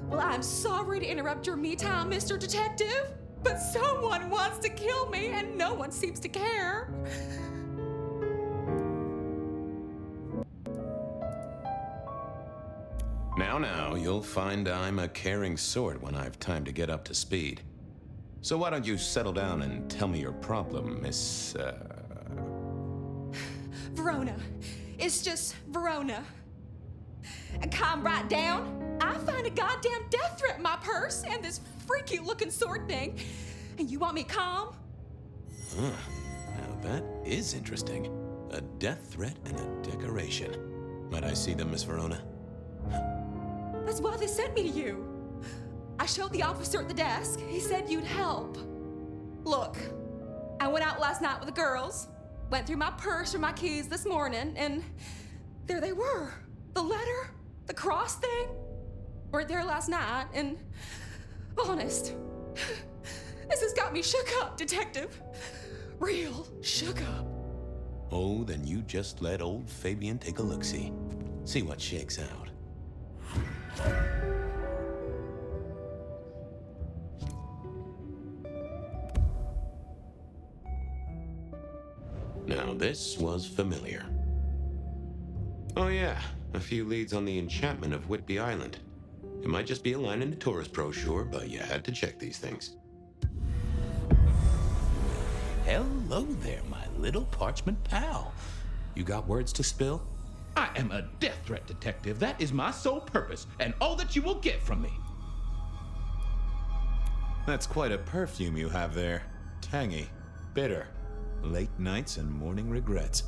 Well, I'm sorry to interrupt your me time, Mr. Detective, but someone wants to kill me and no one seems to care. Now, you'll find I'm a caring sort when I've time to get up to speed. So why don't you settle down and tell me your problem, Miss, Verona. It's just Verona. And calm right down. I find a goddamn death threat in my purse and this freaky looking sword thing. And you want me calm? Huh. Now that is interesting. A death threat and a decoration. Might I see them, Miss Verona? That's why they sent me to you. I showed the officer at the desk. He said you'd help. Look, I went out last night with the girls, went through my purse for my keys this morning, and there they were. The letter, the cross thing, weren't there last night, and honest, this has got me shook up, Detective. Real shook up. Oh, then you just let old Fabian take a look-see. See what shakes out. Now this was familiar. Oh yeah, a few leads on the enchantment of Whitby Island. It might just be a line in the tourist brochure, but you had to check these things. Hello there, my little parchment pal. You got words to spill? I am a death threat detective. That is my sole purpose, and all that you will get from me. That's quite a perfume you have there. Tangy, bitter, late nights and morning regrets.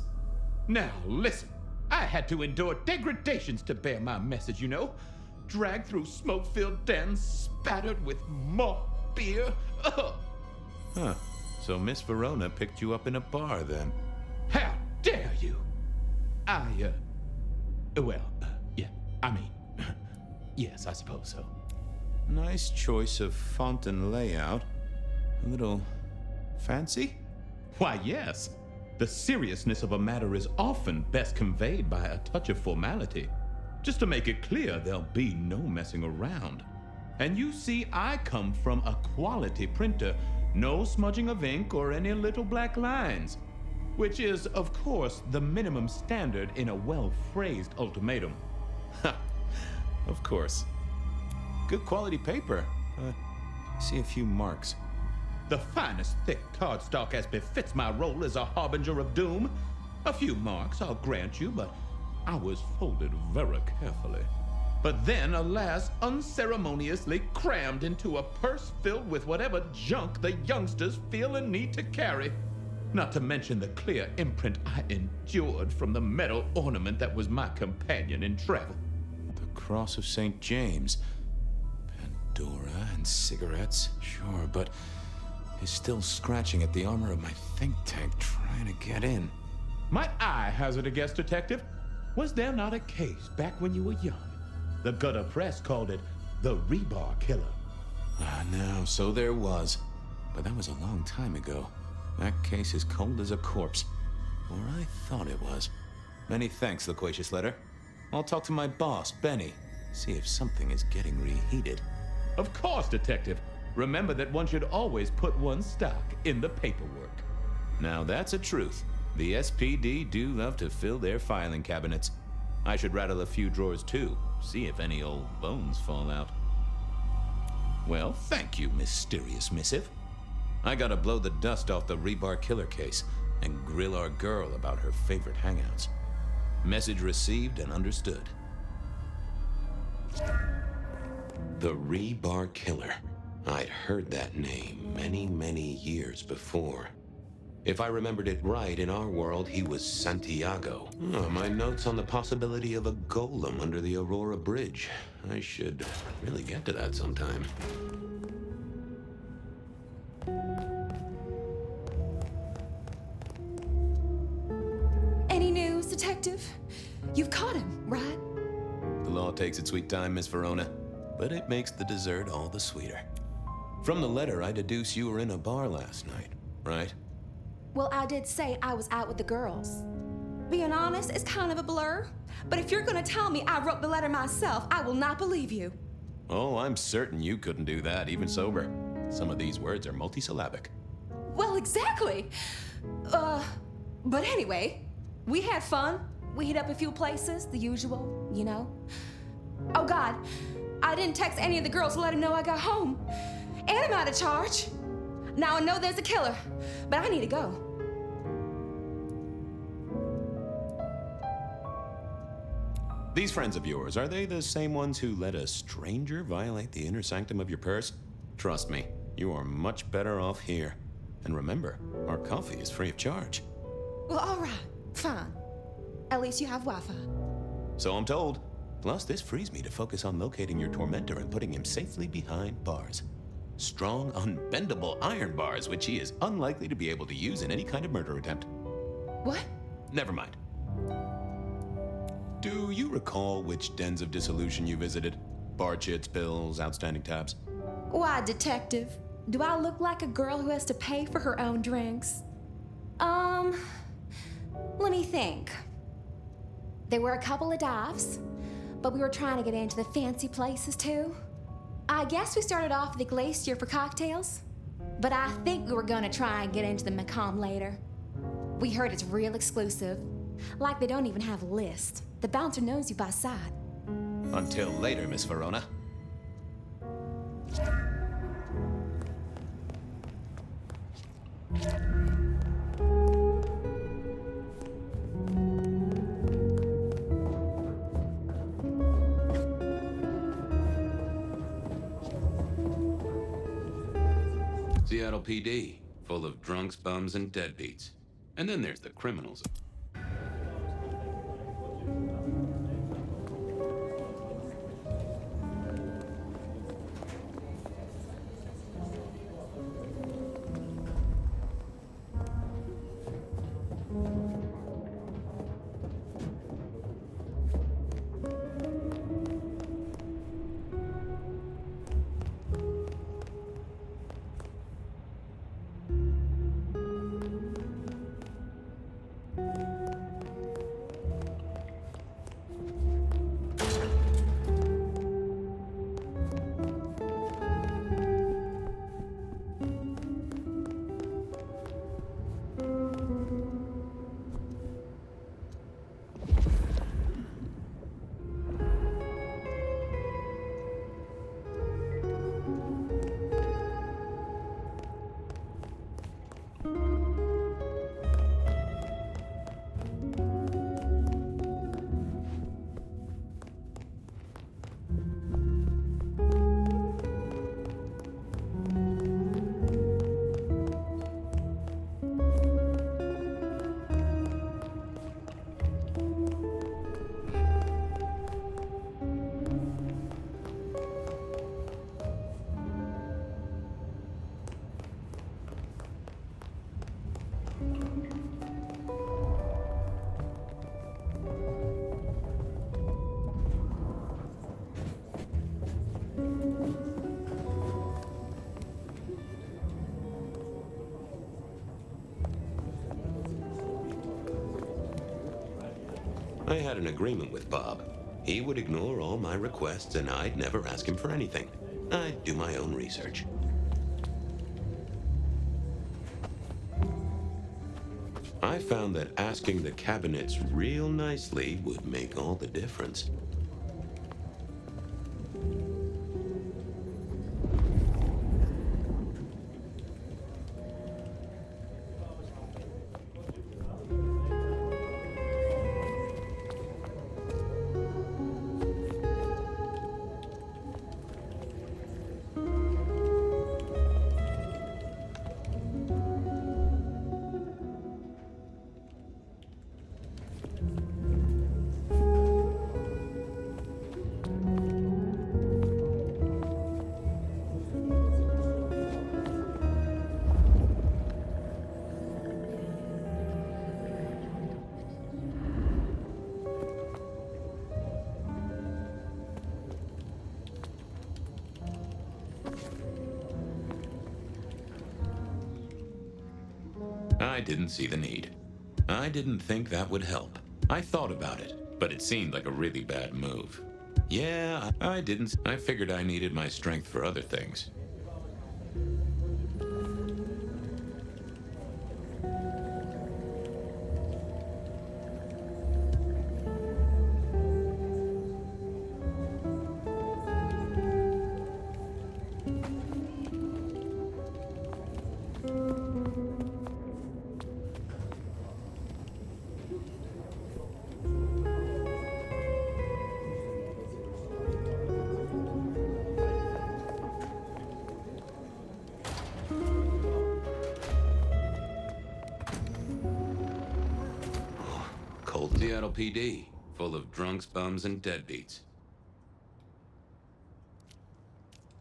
Now, listen. I had to endure degradations to bear my message, you know. Dragged through smoke-filled dens, spattered with malt beer. Ugh. Huh. So Miss Verona picked you up in a bar, then? How dare you? Yeah, I mean, yes, I suppose so. Nice choice of font and layout. A little fancy? Why, yes. The seriousness of a matter is often best conveyed by a touch of formality. Just to make it clear, there'll be no messing around. And you see, I come from a quality printer. No smudging of ink or any little black lines. Which is, of course, the minimum standard in a well-phrased ultimatum. Ha! Of course. Good quality paper. See a few marks. The finest thick cardstock as befits my role as a harbinger of doom. A few marks, I'll grant you, but I was folded very carefully. But then, alas, unceremoniously crammed into a purse filled with whatever junk the youngsters feel a need to carry. Not to mention the clear imprint I endured from the metal ornament that was my companion in travel. The Cross of St. James. Pandora and cigarettes, sure, but he's still scratching at the armor of my think tank trying to get in. Might I hazard a guess, Detective? Was there not a case back when you were young? The gutter press called it the Rebar Killer. No, so there was. But that was a long time ago. That case is cold as a corpse. Or I thought it was. Many thanks, Loquacious Letter. I'll talk to my boss, Benny. See if something is getting reheated. Of course, Detective. Remember that one should always put one's stock in the paperwork. Now that's a truth. The SPD do love to fill their filing cabinets. I should rattle a few drawers too, see if any old bones fall out. Well, thank you, mysterious missive. I gotta blow the dust off the Rebar Killer case and grill our girl about her favorite hangouts. Message received and understood. The Rebar Killer. I'd heard that name many, many years before. If I remembered it right, in our world, he was Santiago. Oh, my notes on the possibility of a golem under the Aurora Bridge. I should really get to that sometime. Any news, Detective? You've caught him, right? The law takes its sweet time, Miss Verona, but it makes the dessert all the sweeter. From the letter, I deduce you were in a bar last night, right? Well, I did say I was out with the girls. Being honest, it's kind of a blur. But if you're gonna tell me I wrote the letter myself, I will not believe you. Oh, I'm certain you couldn't do that, even sober. Some of these words are multisyllabic. Well, exactly. But anyway, we had fun. We hit up a few places, the usual, you know. Oh God, I didn't text any of the girls to let them know I got home. And I'm out of charge. Now I know there's a killer, but I need to go. These friends of yours, are they the same ones who let a stranger violate the inner sanctum of your purse? Trust me, you are much better off here. And remember, our coffee is free of charge. Well, all right, fine. At least you have Wi-Fi. So I'm told. Plus, this frees me to focus on locating your tormentor and putting him safely behind bars. Strong, unbendable iron bars, which he is unlikely to be able to use in any kind of murder attempt. What? Never mind. Do you recall which dens of dissolution you visited? Bar chits, bills, outstanding tabs? Why, detective? Do I look like a girl who has to pay for her own drinks? Let me think. There were a couple of dives, but we were trying to get into the fancy places too. I guess we started off at the Glacier for cocktails, but I think we were gonna try and get into the Macomb later. We heard it's real exclusive, like they don't even have a list. The bouncer knows you by sight. Until later, Miss Verona. Seattle PD, full of drunks, bums, and deadbeats. And then there's the criminals. I had an agreement with Bob. He would ignore all my requests and I'd never ask him for anything. I'd do my own research. I found that asking the cabinets real nicely would make all the difference. I didn't see the need. I didn't think that would help. I thought about it, but it seemed like a really bad move. Yeah, I didn't. I figured I needed my strength for other things. Cold Seattle PD, full of drunks, bums, and deadbeats.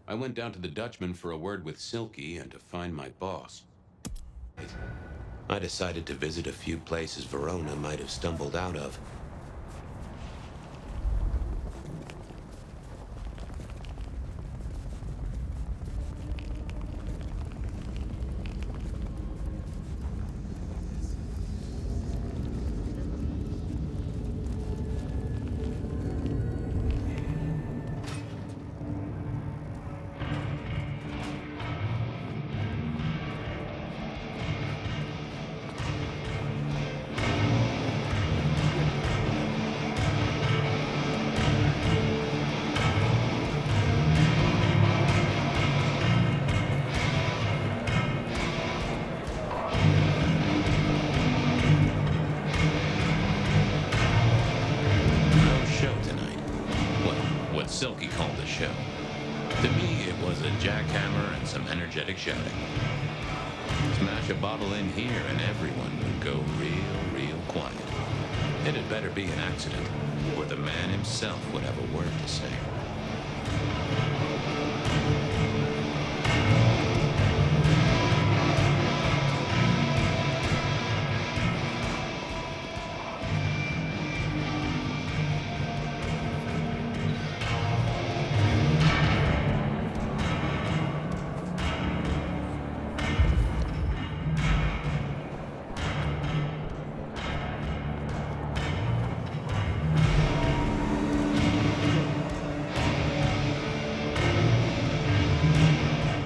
I went down to the Dutchman for a word with Silky and to find my boss. I decided to visit a few places Verona might have stumbled out of. Silky called the show. To me, it was a jackhammer and some energetic shouting. Smash a bottle in here and everyone would go real quiet. It had better be an accident, or the man himself would have a word to say.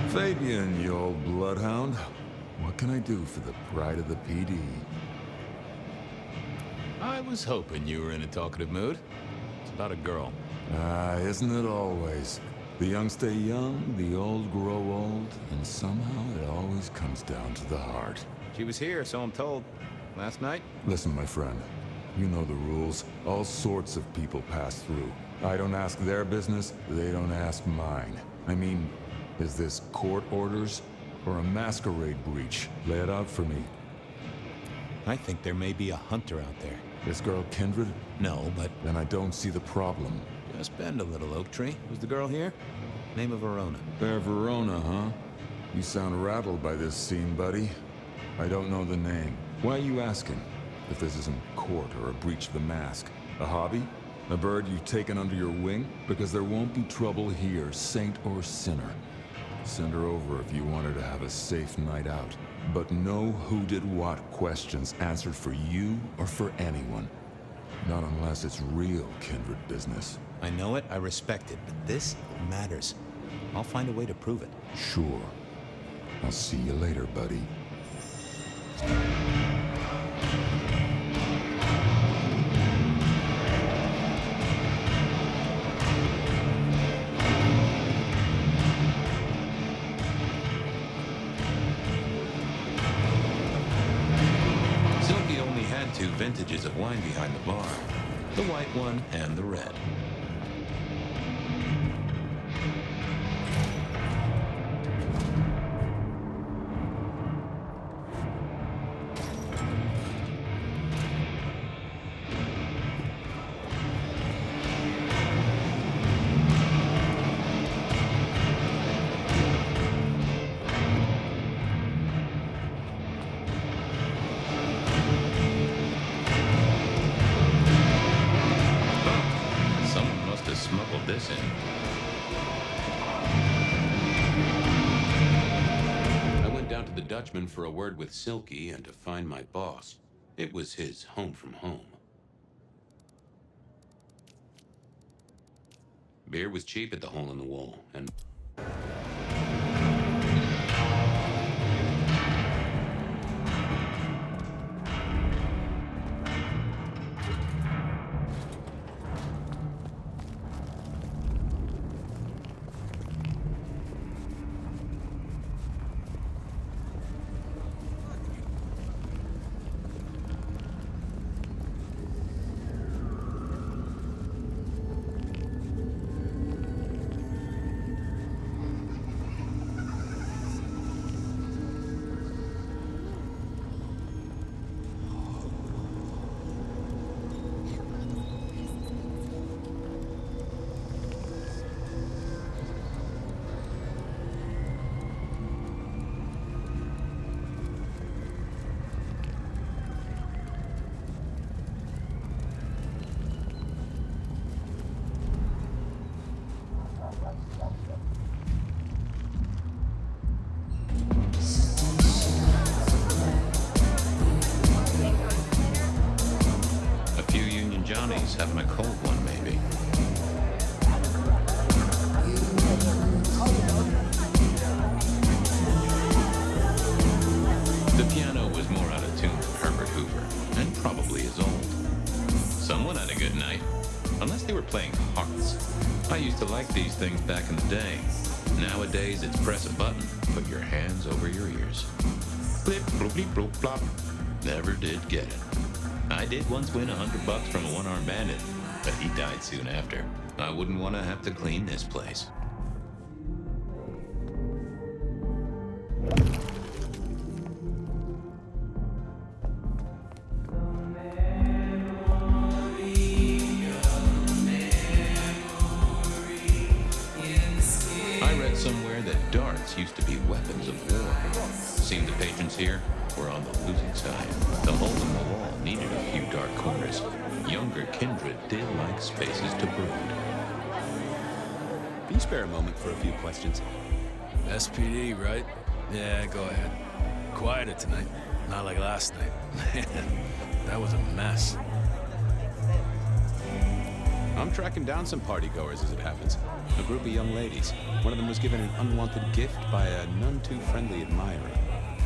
Fabian, you old bloodhound. What can I do for the pride of the PD? I was hoping you were in a talkative mood. It's about a girl. Isn't it always? The young stay young, the old grow old, and somehow it always comes down to the heart. She was here, so I'm told. Last night? Listen, my friend. You know the rules. All sorts of people pass through. I don't ask their business, they don't ask mine. I mean, is this court orders or a masquerade breach? Lay it out for me. I think there may be a hunter out there. This girl Kindred? No, but... Then I don't see the problem. Just bend a little, Oak Tree. Was the girl here? Name of Verona. Fair Verona, huh? You sound rattled by this scene, buddy. I don't know the name. Why are you asking? If this isn't court or a breach of the mask. A hobby? A bird you've taken under your wing? Because there won't be trouble here, saint or sinner. Send her over if you want her to have a safe night out. But no who did what questions answered for you or for anyone. Not unless it's real Kindred business. I know it, I respect it, but this matters. I'll find a way to prove it. Sure. I'll see you later, buddy. Silky only had 2 vintages of wine behind the bar. The white one and the red. watchman for a word with Silky and to find my boss. It was his home from home. Beer was cheap at the hole in the wall, and... Johnny's having a cold one, maybe. The piano was more out of tune than Herbert Hoover, and probably is old. Someone had a good night, unless they were playing hearts. I used to like these things back in the day. Nowadays, it's press a button, put your hands over your ears. Flip, bloop, bleep, bloop, plop. Never did get it. I did once win $100 from a one-armed bandit, but he died soon after. I wouldn't want to have to clean this place. I read somewhere that darts used to be weapons of war. Seemed the patrons here were on the losing side. The hole in the wall needed a few dark corners. Younger kindred did like spaces to brood. Can you spare a moment for a few questions? SPD, right? Yeah, go ahead. Quieter tonight. Not like last night. Man, that was a mess. I'm tracking down some partygoers as it happens. A group of young ladies. One of them was given an unwanted gift by a none-too-friendly admirer.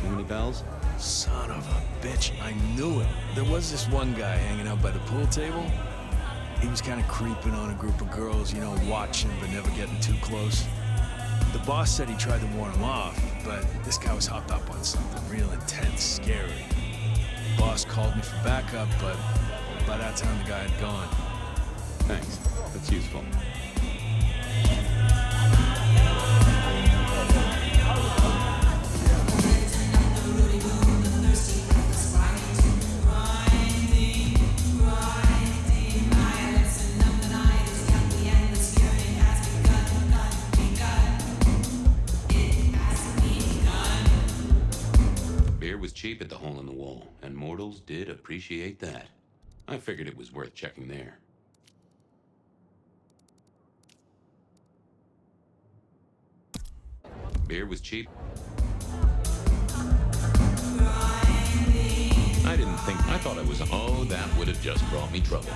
Ring any bells? Son of a bitch, I knew it. There was this one guy hanging out by the pool table. He was kind of creeping on a group of girls, you know, watching but never getting too close. The boss said he tried to warn him off, but this guy was hopped up on something real intense, scary. The boss called me for backup, but by that time the guy had gone. Thanks. That's useful. Beer was cheap at the hole in the wall, and mortals did appreciate that. I figured it was worth checking there. Beer was cheap. I didn't think, I thought I was, oh, that would have just brought me trouble.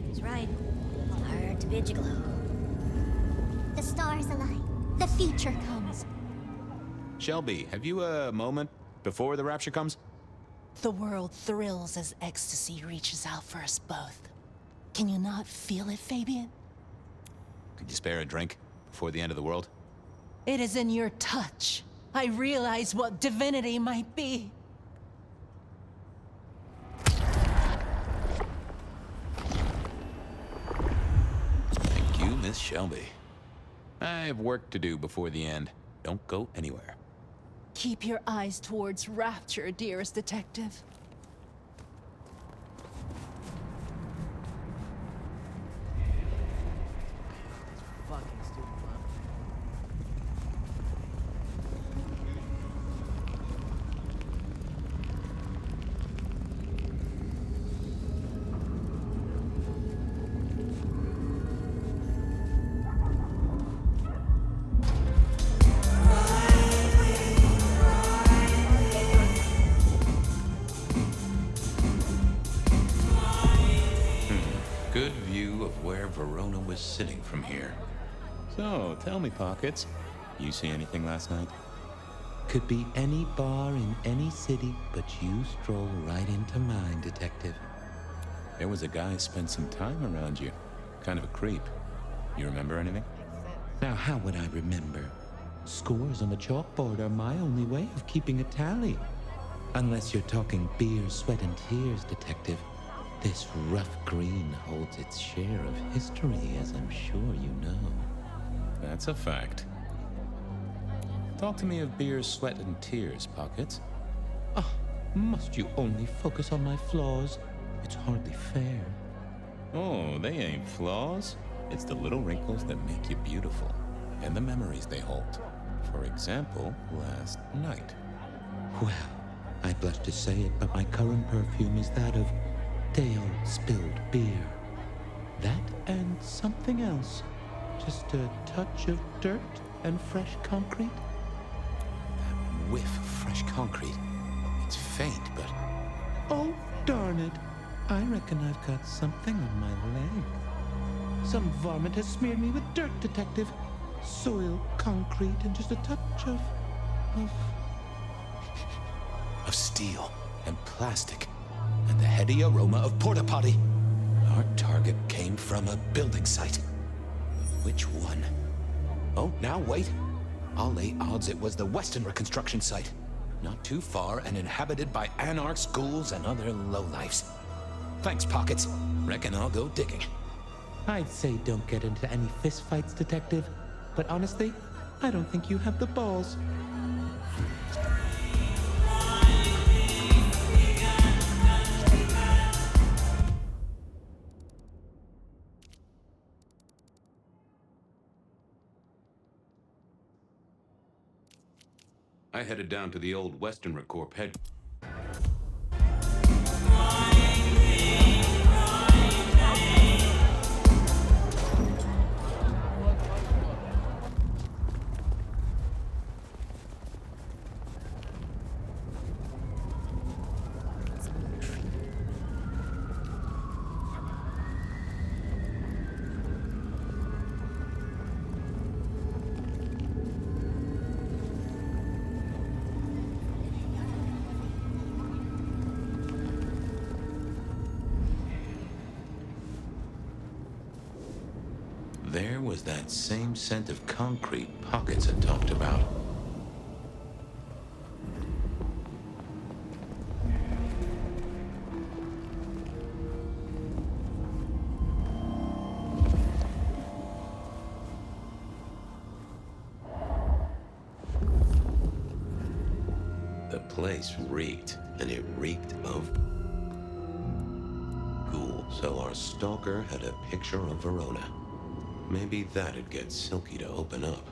That's right. Hard to Bigelow. The stars align. The future comes. Shelby, have you a moment before the rapture comes? The world thrills as ecstasy reaches out for us both. Can you not feel it, Fabian? Could you spare a drink before the end of the world? It is in your touch. I realize what divinity might be. Thank you, Miss Shelby. I have work to do before the end. Don't go anywhere. Keep your eyes towards rapture, dearest detective. Fucking stupid, man. Verona was sitting from here. So, tell me, Pockets, you see anything last night? Could be any bar in any city, but you stroll right into mine, Detective. There was a guy spent some time around you. Kind of a creep. You remember anything? Now, how would I remember? Scores on the chalkboard are my only way of keeping a tally. Unless you're talking beer, sweat, and tears, Detective. This rough green holds its share of history, as I'm sure you know. That's a fact. Talk to me of beer, sweat, and tears, Pockets. Ah, must you only focus on my flaws? It's hardly fair. Oh, they ain't flaws. It's the little wrinkles that make you beautiful, and the memories they hold. For example, last night. Well, I blush to say it, but my current perfume is that of day-old spilled beer. That and something else. Just a touch of dirt and fresh concrete. That whiff of fresh concrete. It's faint, but... Oh, darn it. I reckon I've got something on my leg. Some varmint has smeared me with dirt, Detective. Soil, concrete, and just a touch of steel and plastic and the heady aroma of porta potty. Our target came from a building site. Which one? Oh, now wait. I'll lay odds it was the Weston reconstruction site. Not too far and inhabited by anarchs, ghouls, and other lowlifes. Thanks, Pockets. Reckon I'll go digging. I'd say don't get into any fistfights, Detective. But honestly, I don't think you have the balls. I headed down to the old Western Recorp head. There was that same scent of concrete Pockets had talked about. The place reeked, and it reeked of ghoul. So our stalker had a picture of Verona. Maybe that'd get Silky to open up.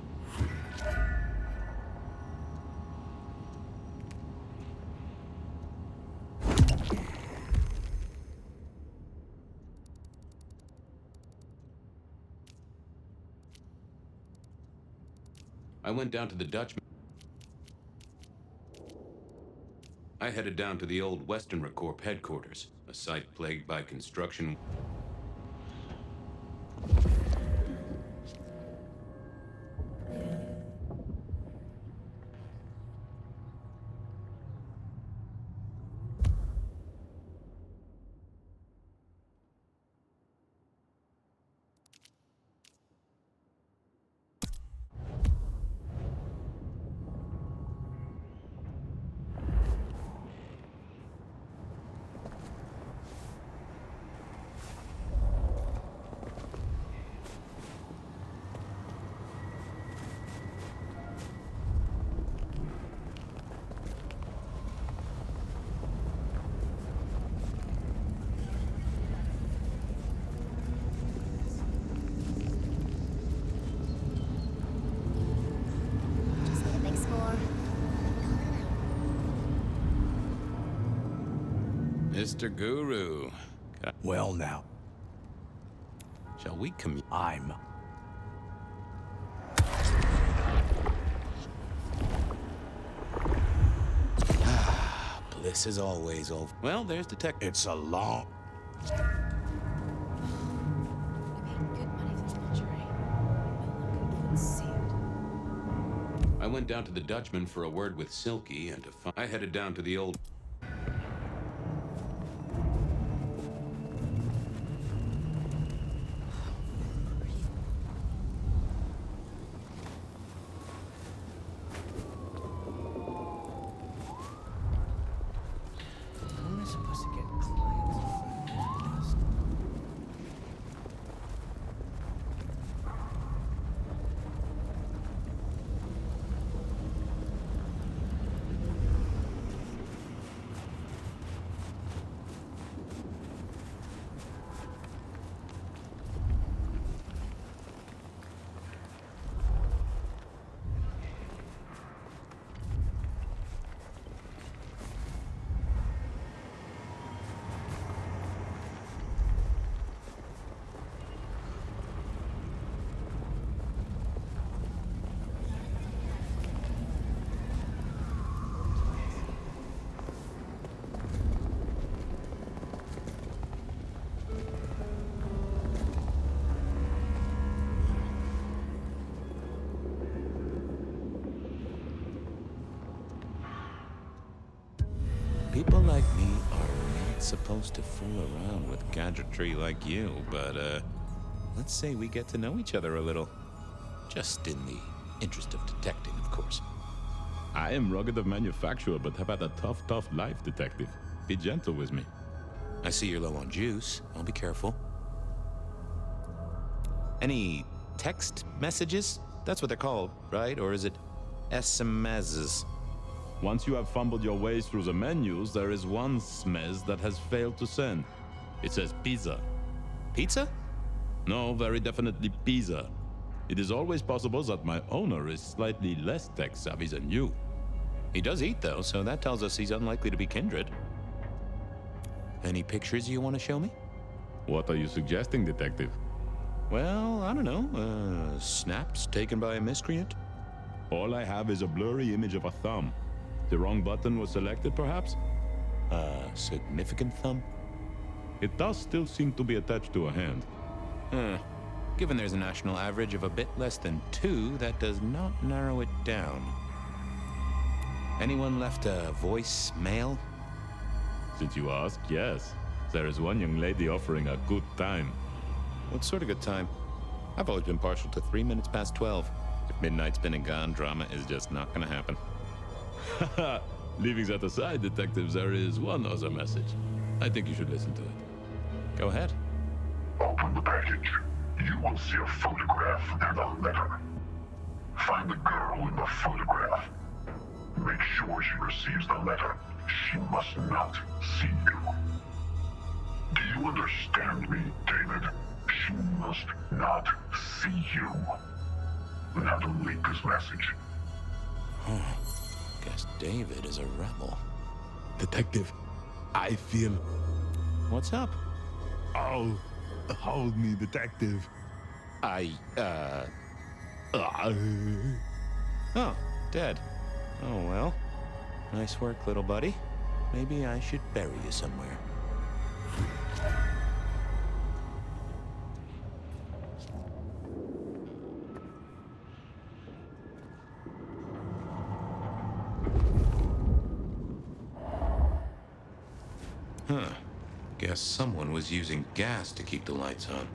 I went down to the Dutchman. I headed down to the old Western Recorp headquarters, a site plagued by construction. Mr. Guru. Well, now. Shall we commute? I'm... Bliss is always over. Well, there's Detective. It's a long... Okay, good. went down to the Dutchman for a word with Silky, and I headed down to the old... How am I supposed to get clients off the desk? People like me are not supposed to fool around with gadgetry like you, but, let's say we get to know each other a little. Just in the interest of detecting, of course. I am rugged of manufacture, but have had a tough life, detective. Be gentle with me. I see you're low on juice. I'll be careful. Any text messages? That's what they're called, right? Or is it SMSs? Once you have fumbled your way through the menus, there is one smez that has failed to send. It says pizza. Pizza? No, very definitely pizza. It is always possible that my owner is slightly less tech-savvy than you. He does eat, though, so that tells us he's unlikely to be kindred. Any pictures you want to show me? What are you suggesting, detective? Well, I don't know. Snaps taken by a miscreant? All I have is a blurry image of a thumb. The wrong button was selected, perhaps? Significant thumb? It does still seem to be attached to a hand. Given there's a national average of a bit less than 2, that does not narrow it down. Anyone left a voicemail? Since you ask, yes. There is one young lady offering a good time. What sort of good time? I've always been partial to 3 minutes past 12. If midnight's been and gone, drama is just not gonna happen. Haha, leaving that aside, detectives, there is one other message. I think you should listen to it. Go ahead. Open the package. You will see a photograph and a letter. Find the girl in the photograph. Make sure she receives the letter. She must not see you. Do you understand me, David? She must not see you. Now delete this message. Guess David is a rebel. Detective, I feel... What's up? Oh, hold me, detective. Oh, dead. Oh, well. Nice work, little buddy. Maybe I should bury you somewhere. Guess someone was using gas to keep the lights on.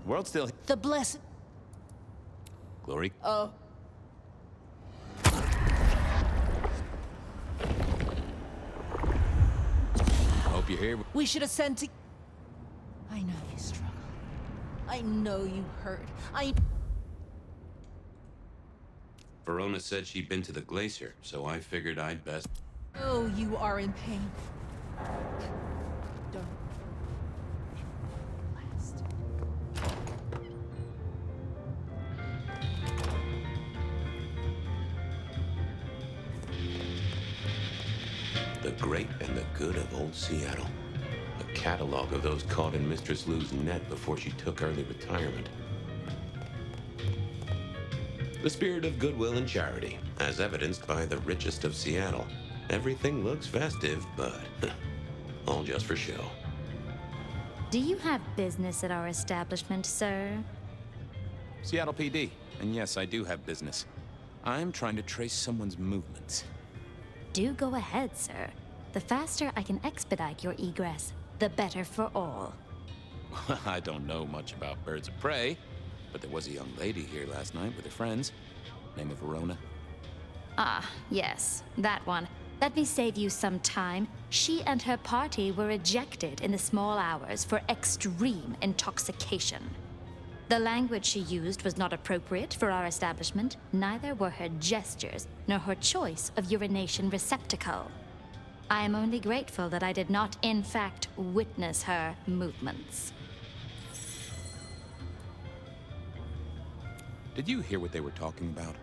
World still... The blessed... Glory. Oh. Hope you're here. We should have sent to... I know you struggle. I know you heard. Verona said she'd been to the glacier, so I figured I'd best... Oh, you are in pain. Don't. Last. The great and the good of old Seattle. A catalog of those caught in Mistress Lou's net before she took early retirement. The spirit of goodwill and charity, as evidenced by the richest of Seattle. Everything looks festive, but all just for show. Do you have business at our establishment, sir? Seattle PD. And yes, I do have business. I'm trying to trace someone's movements. Do go ahead, sir. The faster I can expedite your egress, the better for all. I don't know much about birds of prey, but there was a young lady here last night with her friends. Name of Verona. Ah, yes, that one. Let me save you some time. She and her party were ejected in the small hours for extreme intoxication. The language she used was not appropriate for our establishment, neither were her gestures, nor her choice of urination receptacle. I am only grateful that I did not, in fact, witness her movements. Did you hear what they were talking about?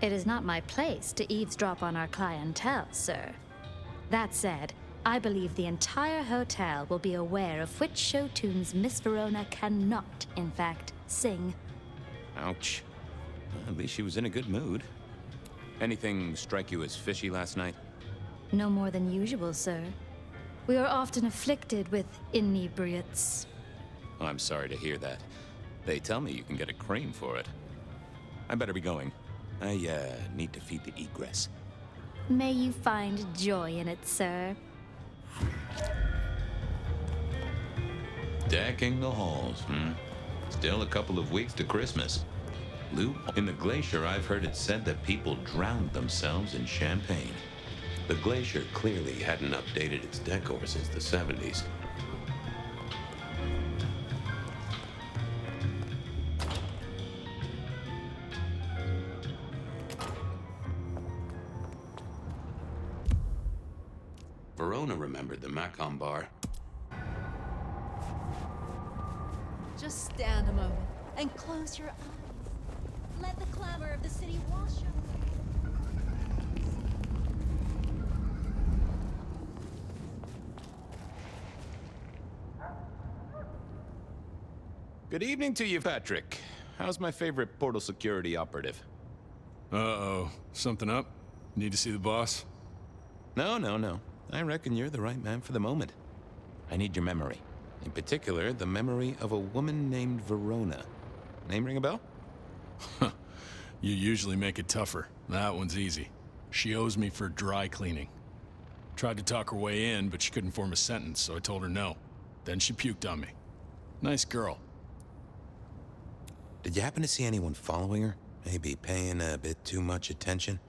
It is not my place to eavesdrop on our clientele, sir. That said, I believe the entire hotel will be aware of which show tunes Miss Verona cannot, in fact, sing. Ouch. Well, at least she was in a good mood. Anything strike you as fishy last night? No more than usual, sir. We are often afflicted with inebriates. Oh, I'm sorry to hear that. They tell me you can get a cream for it. I better be going. I, need to feed the egress. May you find joy in it, sir. Decking the halls, Still a couple of weeks to Christmas. Lou, in the glacier, I've heard it said that people drowned themselves in champagne. The glacier clearly hadn't updated its decor since the 70s. Verona remembered the Macon bar. Just stand a moment and close your eyes. Let the clamor of the city wash your... Good evening to you, Patrick. How's my favorite portal security operative? Uh-oh. Something up? Need to see the boss? No. I reckon you're the right man for the moment. I need your memory. In particular, the memory of a woman named Verona. Name ring a bell? You usually make it tougher. That one's easy. She owes me for dry cleaning. Tried to talk her way in, but she couldn't form a sentence, so I told her no. Then she puked on me. Nice girl. Did you happen to see anyone following her? Maybe paying a bit too much attention?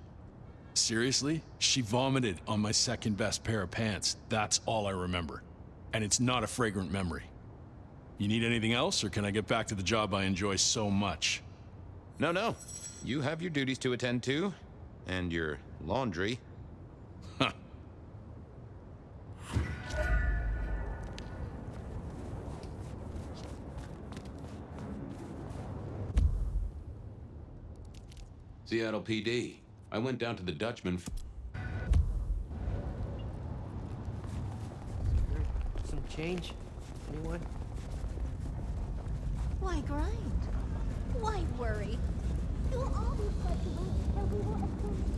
Seriously? She vomited on my second best pair of pants. That's all I remember. And it's not a fragrant memory. You need anything else, or can I get back to the job I enjoy so much? No. You have your duties to attend to, and your laundry. Huh. Seattle PD. I went down to the Dutchman. Some change? Anyone? Why grind? Why worry? You'll all be flexible, and we will approve.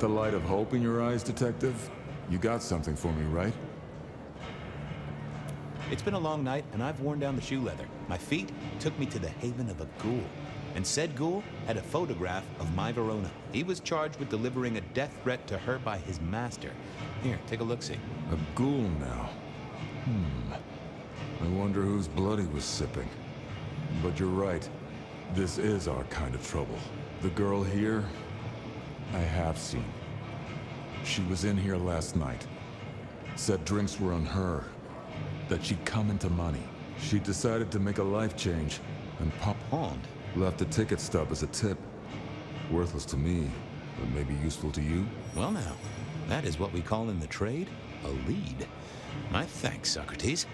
the light of hope in your eyes, Detective? You got something for me, right? It's been a long night, and I've worn down the shoe leather. My feet took me to the haven of a ghoul. And said ghoul had a photograph of my Verona. He was charged with delivering a death threat to her by his master. Here, take a look-see. A ghoul now. I wonder whose blood he was sipping. But you're right. This is our kind of trouble. The girl here, I have seen. She was in here last night. Said drinks were on her. That she'd come into money. She decided to make a life change and pawned. Left a ticket stub as a tip. Worthless to me, but maybe useful to you? Well now, that is what we call in the trade a lead. My thanks, Socrates.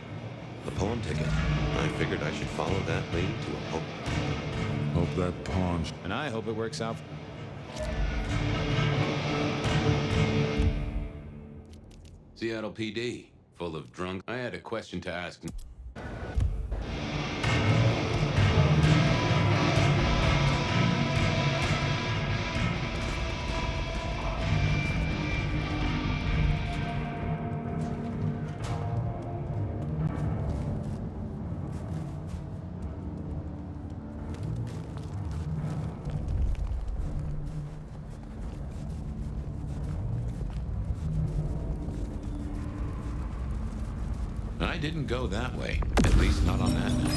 The pawn ticket. I figured I should follow that lead to a hope. Hope that pawn... And I hope it works out. Seattle PD, full of drunk. I had a question to ask. I didn't go that way, at least not on that night.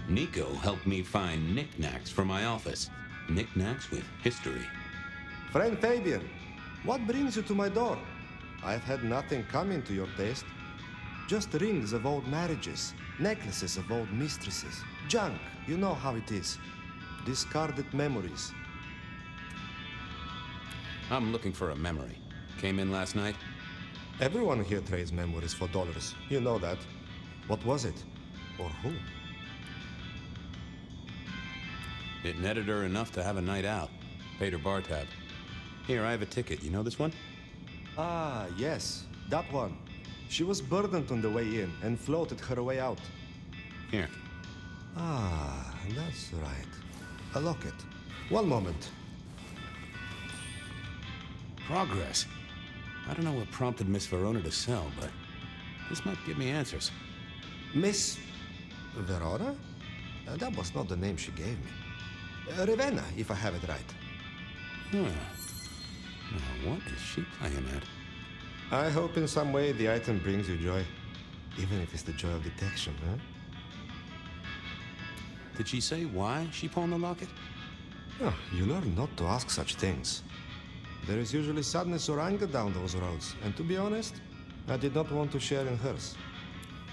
Nico helped me find knickknacks for my office. Knickknacks with history. Friend Fabian, what brings you to my door? I've had nothing coming to your taste. Just rings of old marriages, necklaces of old mistresses, junk, you know how it is. Discarded memories. I'm looking for a memory. Came in last night? Everyone here trades memories for dollars. You know that. What was it? Or who? It netted her enough to have a night out. Paid her bar tab. Here, I have a ticket. You know this one? Ah, yes. That one. She was burdened on the way in and floated her way out. Here. Ah, that's right. A locket. One moment. Progress. I don't know what prompted Miss Verona to sell, but this might give me answers. Miss Verona? That was not the name she gave me. Ravenna, if I have it right. Huh. Now, what is she playing at? I hope in some way the item brings you joy. Even if it's the joy of detection, huh? Did she say why she pawned the locket? Oh, you learn not to ask such things. There is usually sadness or anger down those roads, and to be honest, I did not want to share in hers.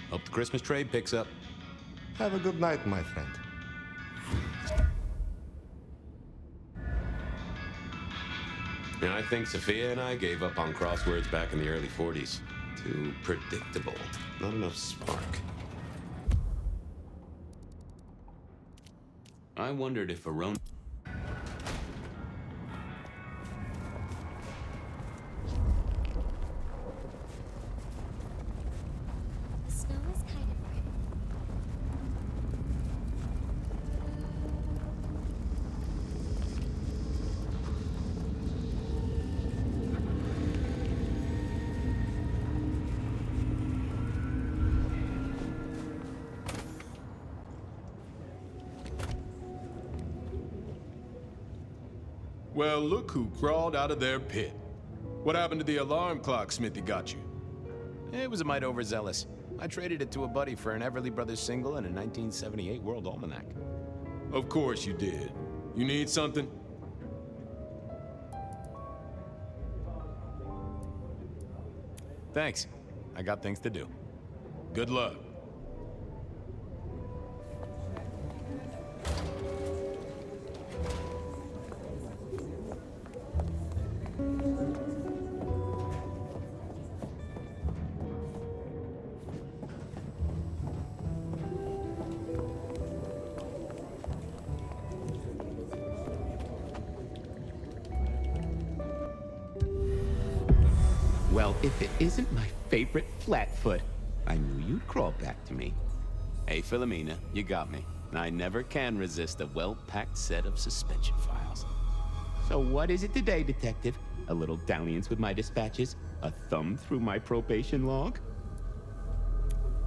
Hope the Christmas trade picks up. Have a good night, my friend. I think Sophia and I gave up on crosswords back in the early 40s. Too predictable. Not enough spark. I wondered if Verona... Well, look who crawled out of their pit. What happened to the alarm clock Smithy got you? It was a mite overzealous. I traded it to a buddy for an Everly Brothers single and a 1978 World Almanac. Of course you did. You need something? Thanks. I got things to do. Good luck. Well, if it isn't my favorite Flatfoot, I knew you'd crawl back to me. Hey, Philomena, you got me. I never can resist a well-packed set of suspension files. So what is it today, Detective? A little dalliance with my dispatches? A thumb through my probation log?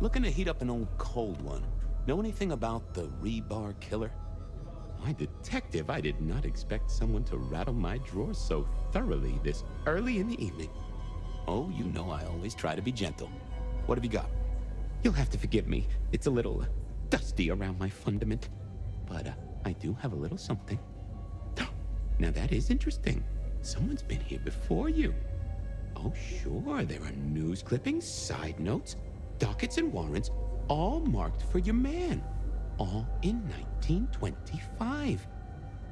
Looking to heat up an old cold one. Know anything about the rebar killer? Why, Detective, I did not expect someone to rattle my drawers so thoroughly this early in the evening. Oh, you know I always try to be gentle. What have you got? You'll have to forgive me. It's a little dusty around my fundament. But I do have a little something. Now that is interesting. Someone's been here before you. Oh, sure, there are news clippings, side notes, dockets and warrants, all marked for your man. All in 1925.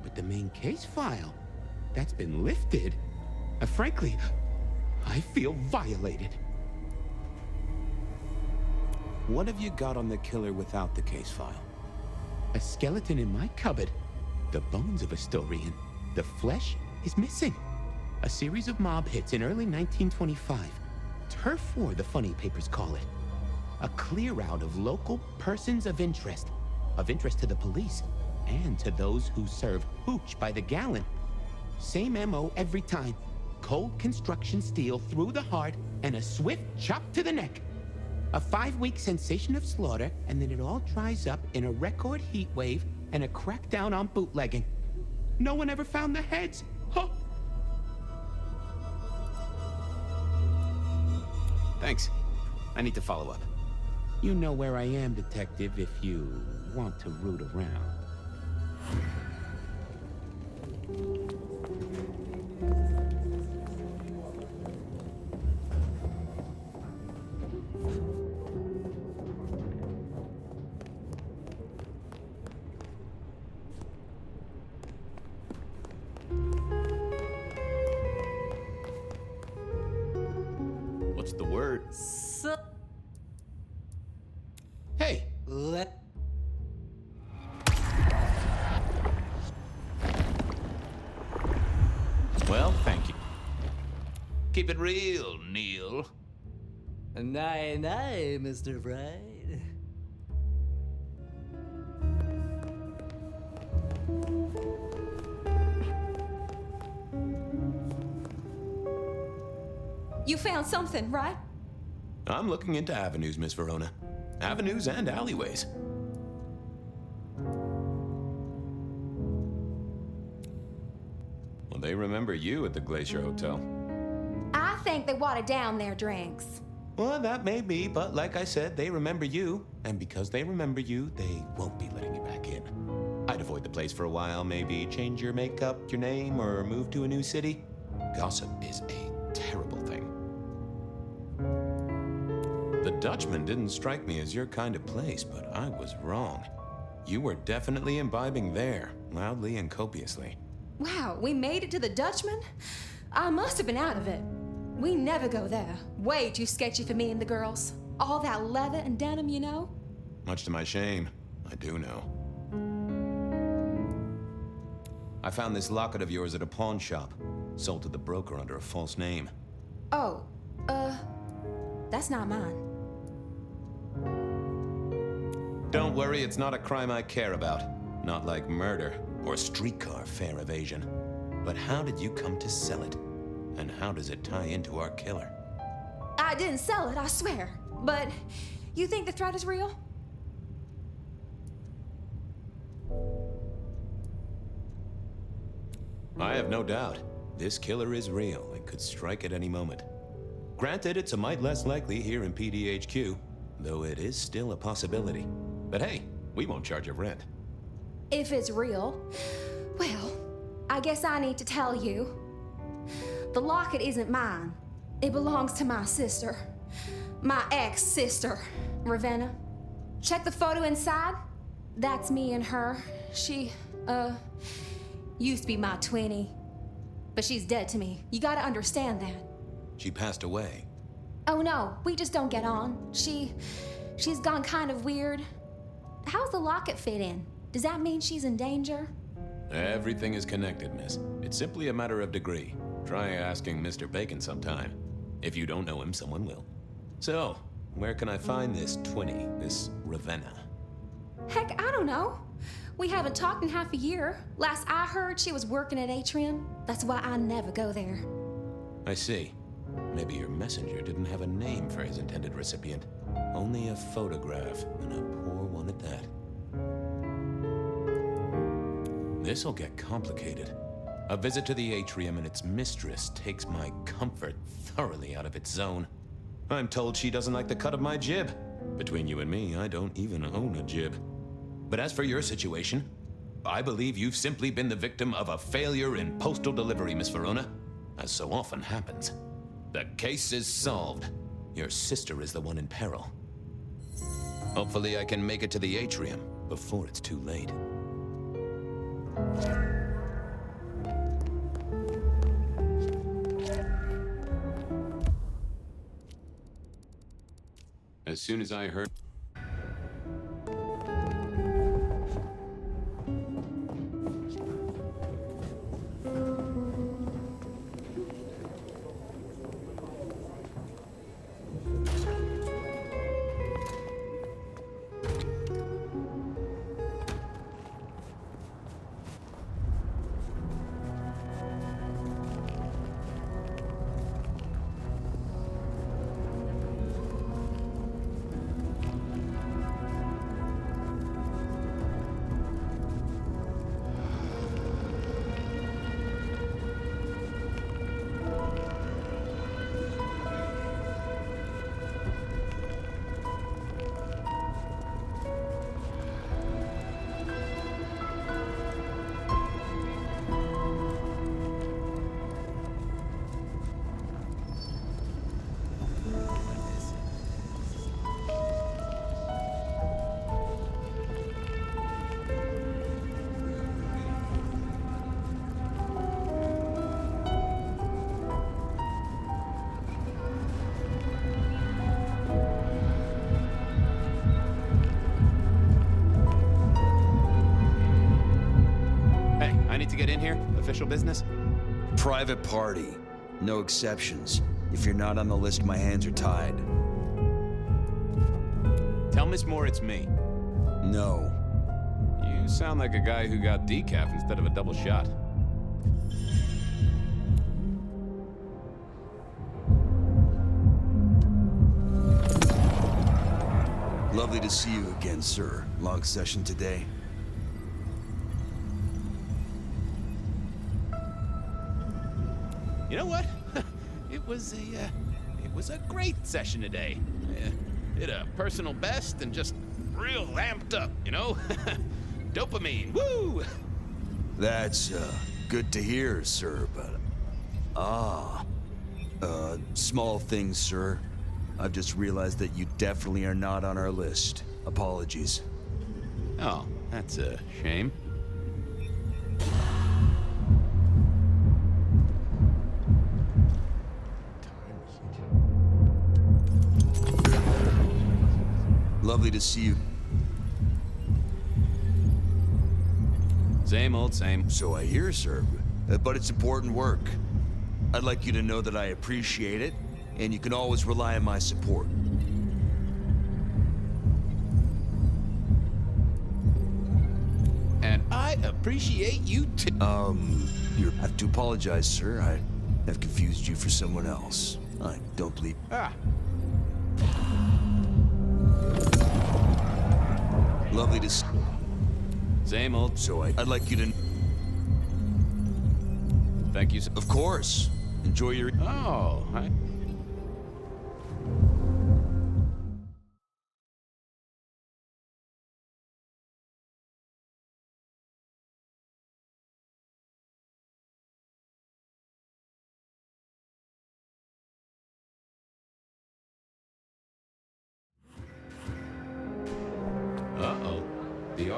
But the main case file, that's been lifted. Frankly, I feel violated. What have you got on the killer without the case file? A skeleton in my cupboard. The bones of a Storian. The flesh is missing. A series of mob hits in early 1925. Turf war, the funny papers call it. A clear out of local persons of interest to the police, and to those who serve hooch by the gallon. Same MO every time. Cold construction steel through the heart and a swift chop to the neck. A 5-week sensation of slaughter, and then it all dries up in a record heat wave and a crackdown on bootlegging. No one ever found the heads. Huh? Thanks. I need to follow up. You know where I am, Detective, if you want to root around. What's the word? Hey! Well, thank you. Keep it real, Neil. Nay, nay, Mr. Bright. You found something, right? I'm looking into avenues, Miss Verona. Avenues and alleyways. Well, they remember you at the Glacier Hotel. I think they watered down their drinks. Well, that may be, but like I said, they remember you. And because they remember you, they won't be letting you back in. I'd avoid the place for a while, maybe change your makeup, your name, or move to a new city. Gossip is a terrible thing. The Dutchman didn't strike me as your kind of place, but I was wrong. You were definitely imbibing there, loudly and copiously. Wow, we made it to the Dutchman? I must have been out of it. We never go there. Way too sketchy for me and the girls. All that leather and denim, you know? Much to my shame, I do know. I found this locket of yours at a pawn shop. Sold to the broker under a false name. Oh, that's not mine. Don't worry, it's not a crime I care about. Not like murder or streetcar fare evasion. But how did you come to sell it? And how does it tie into our killer? I didn't sell it, I swear. But you think the threat is real? I have no doubt. This killer is real and could strike at any moment. Granted, it's a mite less likely here in PDHQ, though it is still a possibility. But hey, we won't charge you rent. if it's real, well, I guess I need to tell you. The locket isn't mine. It belongs to my sister. My ex-sister, Ravenna. Check the photo inside. That's me and her. She, used to be my twinnie. But she's dead to me. You gotta understand that. She passed away. Oh no, we just don't get on. She's gone kind of weird. How's the locket fit in? Does that mean she's in danger? Everything is connected, miss. It's simply a matter of degree. Try asking Mr. Bacon sometime. If you don't know him, someone will. So, where can I find this twinnie, this Ravenna? Heck, I don't know. We haven't talked in half a year. Last I heard, she was working at Atrium. That's why I never go there. I see. Maybe your messenger didn't have a name for his intended recipient. Only a photograph, and a poor one at that. This'll get complicated. A visit to the Atrium and its mistress takes my comfort thoroughly out of its zone. I'm told she doesn't like the cut of my jib. Between you and me, I don't even own a jib. But as for your situation, I believe you've simply been the victim of a failure in postal delivery, Miss Verona, as so often happens. The case is solved. Your sister is the one in peril. Hopefully I can make it to the Atrium before it's too late. As soon as I heard... To get in here? Official business? Private party. No exceptions. If you're not on the list, my hands are tied. Tell Miss Moore it's me. No. You sound like a guy who got decaf instead of a double shot. Lovely to see you again, sir. Long session today. You know what? It was a great session today. Did a personal best and just real amped up, you know? Dopamine, woo! That's, good to hear, sir, but... small things, sir. I've just realized that you definitely are not on our list. Apologies. Oh, that's a shame. Lovely to see you. Same old same. So I hear, sir. But it's important work. I'd like you to know that I appreciate it, and you can always rely on my support. And I appreciate you too. I have to apologize, sir. I have confused you for someone else. I don't believe... Lovely to see. Same old. So I'd like you to... Thank you, sir. Of course. Enjoy your... Oh,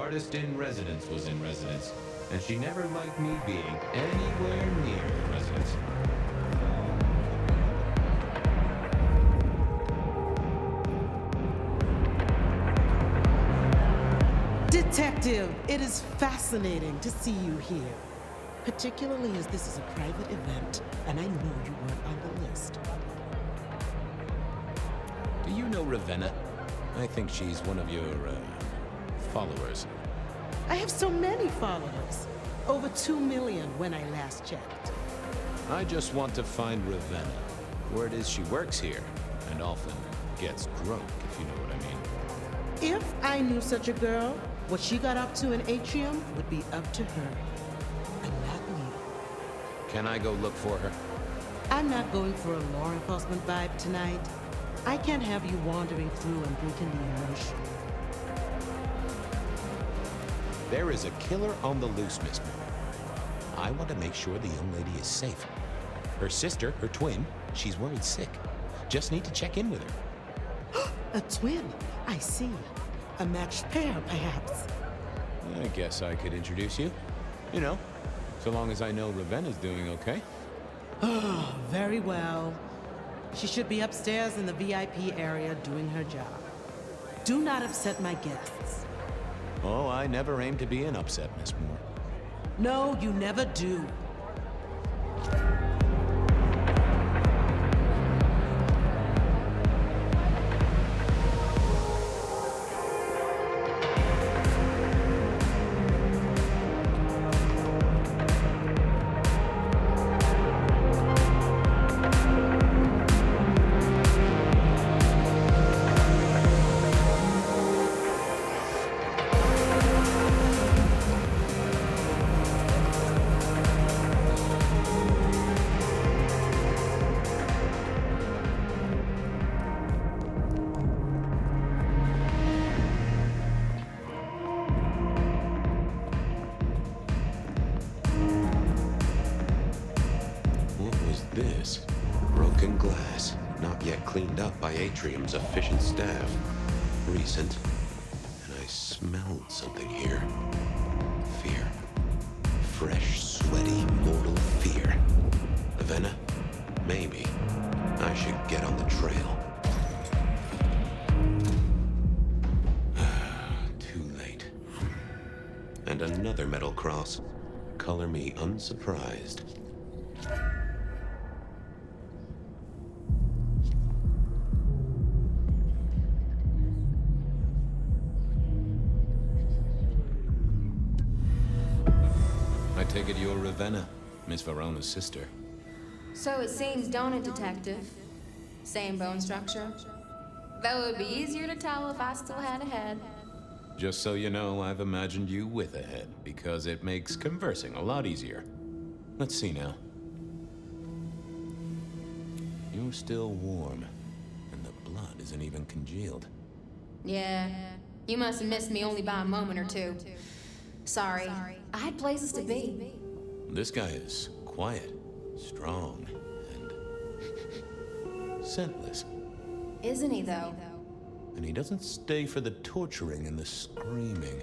artist in residence was in residence, and she never liked me being anywhere near the residence. Detective, it is fascinating to see you here, particularly as this is a private event, and I know you weren't on the list. Do you know Ravenna? I think she's one of your, followers. I have so many followers. Over 2 million when I last checked. I just want to find Ravenna. Word is she works here, and often gets drunk, if you know what I mean. If I knew such a girl, what she got up to in Atrium would be up to her, and not me. Can I go look for her? I'm not going for a law enforcement vibe tonight. I can't have you wandering through and breaking the immersion. There is a killer on the loose, Miss Moore. I want to make sure the young lady is safe. Her sister, her twin, she's worried sick. Just need to check in with her. A twin, I see. A matched pair, perhaps. I guess I could introduce you. You know, so long as I know Ravenna's doing okay. Oh, very well. She should be upstairs in the VIP area doing her job. Do not upset my guests. Oh, I never aim to be an upset, Miss Moore. No, you never do. This broken glass, not yet cleaned up by Atrium's efficient staff. Recent, and I smelled something here. Fear. Fresh, sweaty, mortal fear. Ravenna? Maybe. I should get on the trail. Too late. And another metal cross. Color me unsurprised. I take it you're Ravenna, Miss Verona's sister. So it seems, don't it, Detective? Same bone structure. Though it would be easier to tell if I still had a head. Just so you know, I've imagined you with a head, because it makes conversing a lot easier. Let's see now. You're still warm, and the blood isn't even congealed. Yeah, you must have missed me only by a moment or two. Sorry, I had places to be. This guy is quiet, strong, and scentless. Isn't he, though? And he doesn't stay for the torturing and the screaming.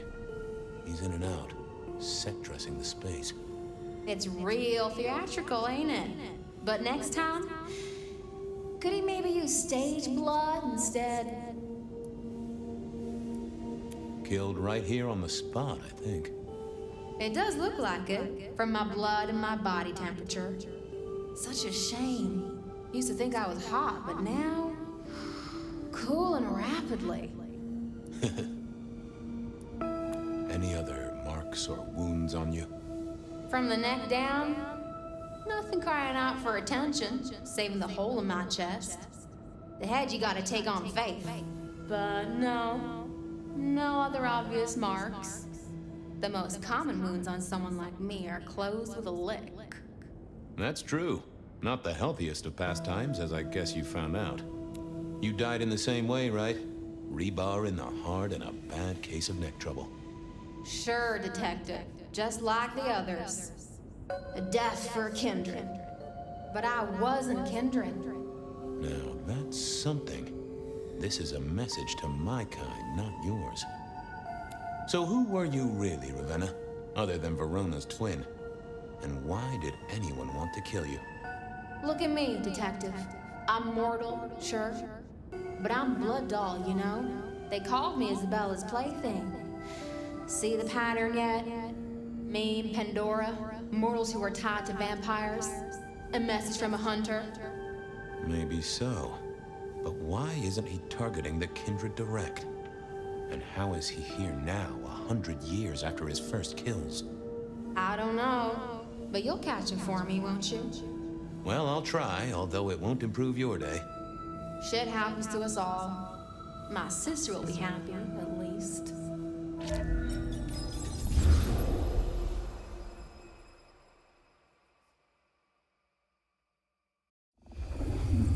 He's in and out, set dressing the space. It's real theatrical, ain't it? But next time, could he maybe use stage blood instead? Killed right here on the spot, I think. It does look like it, from my blood and my body temperature. Such a shame. Used to think I was hot, but now... cooling rapidly. Any other marks or wounds on you? From the neck down, nothing crying out for attention, saving the hole in my chest. The head you gotta take on faith. But no other obvious marks. The most common wounds on someone like me are closed with a lick. That's true. Not the healthiest of pastimes, as I guess you found out. You died in the same way, right? Rebar in the heart and a bad case of neck trouble. Sure, Detective. Just like the others. A death for a kindred. But I wasn't kindred. Now, that's something. This is a message to my kind, not yours. So who were you really, Ravenna? Other than Verona's twin? And why did anyone want to kill you? Look at me, detective. I'm mortal, sure. But I'm blood doll, you know? They called me Isabella's plaything. See the pattern yet? Me and Pandora, mortals who are tied to vampires. A message from a hunter. Maybe so. But why isn't he targeting the Kindred direct? And how is he here now, 100 years after his first kills? I don't know. But you'll catch him for me, won't you? Well, I'll try, although it won't improve your day. Shit happens to us all. My sister will be happy, at least.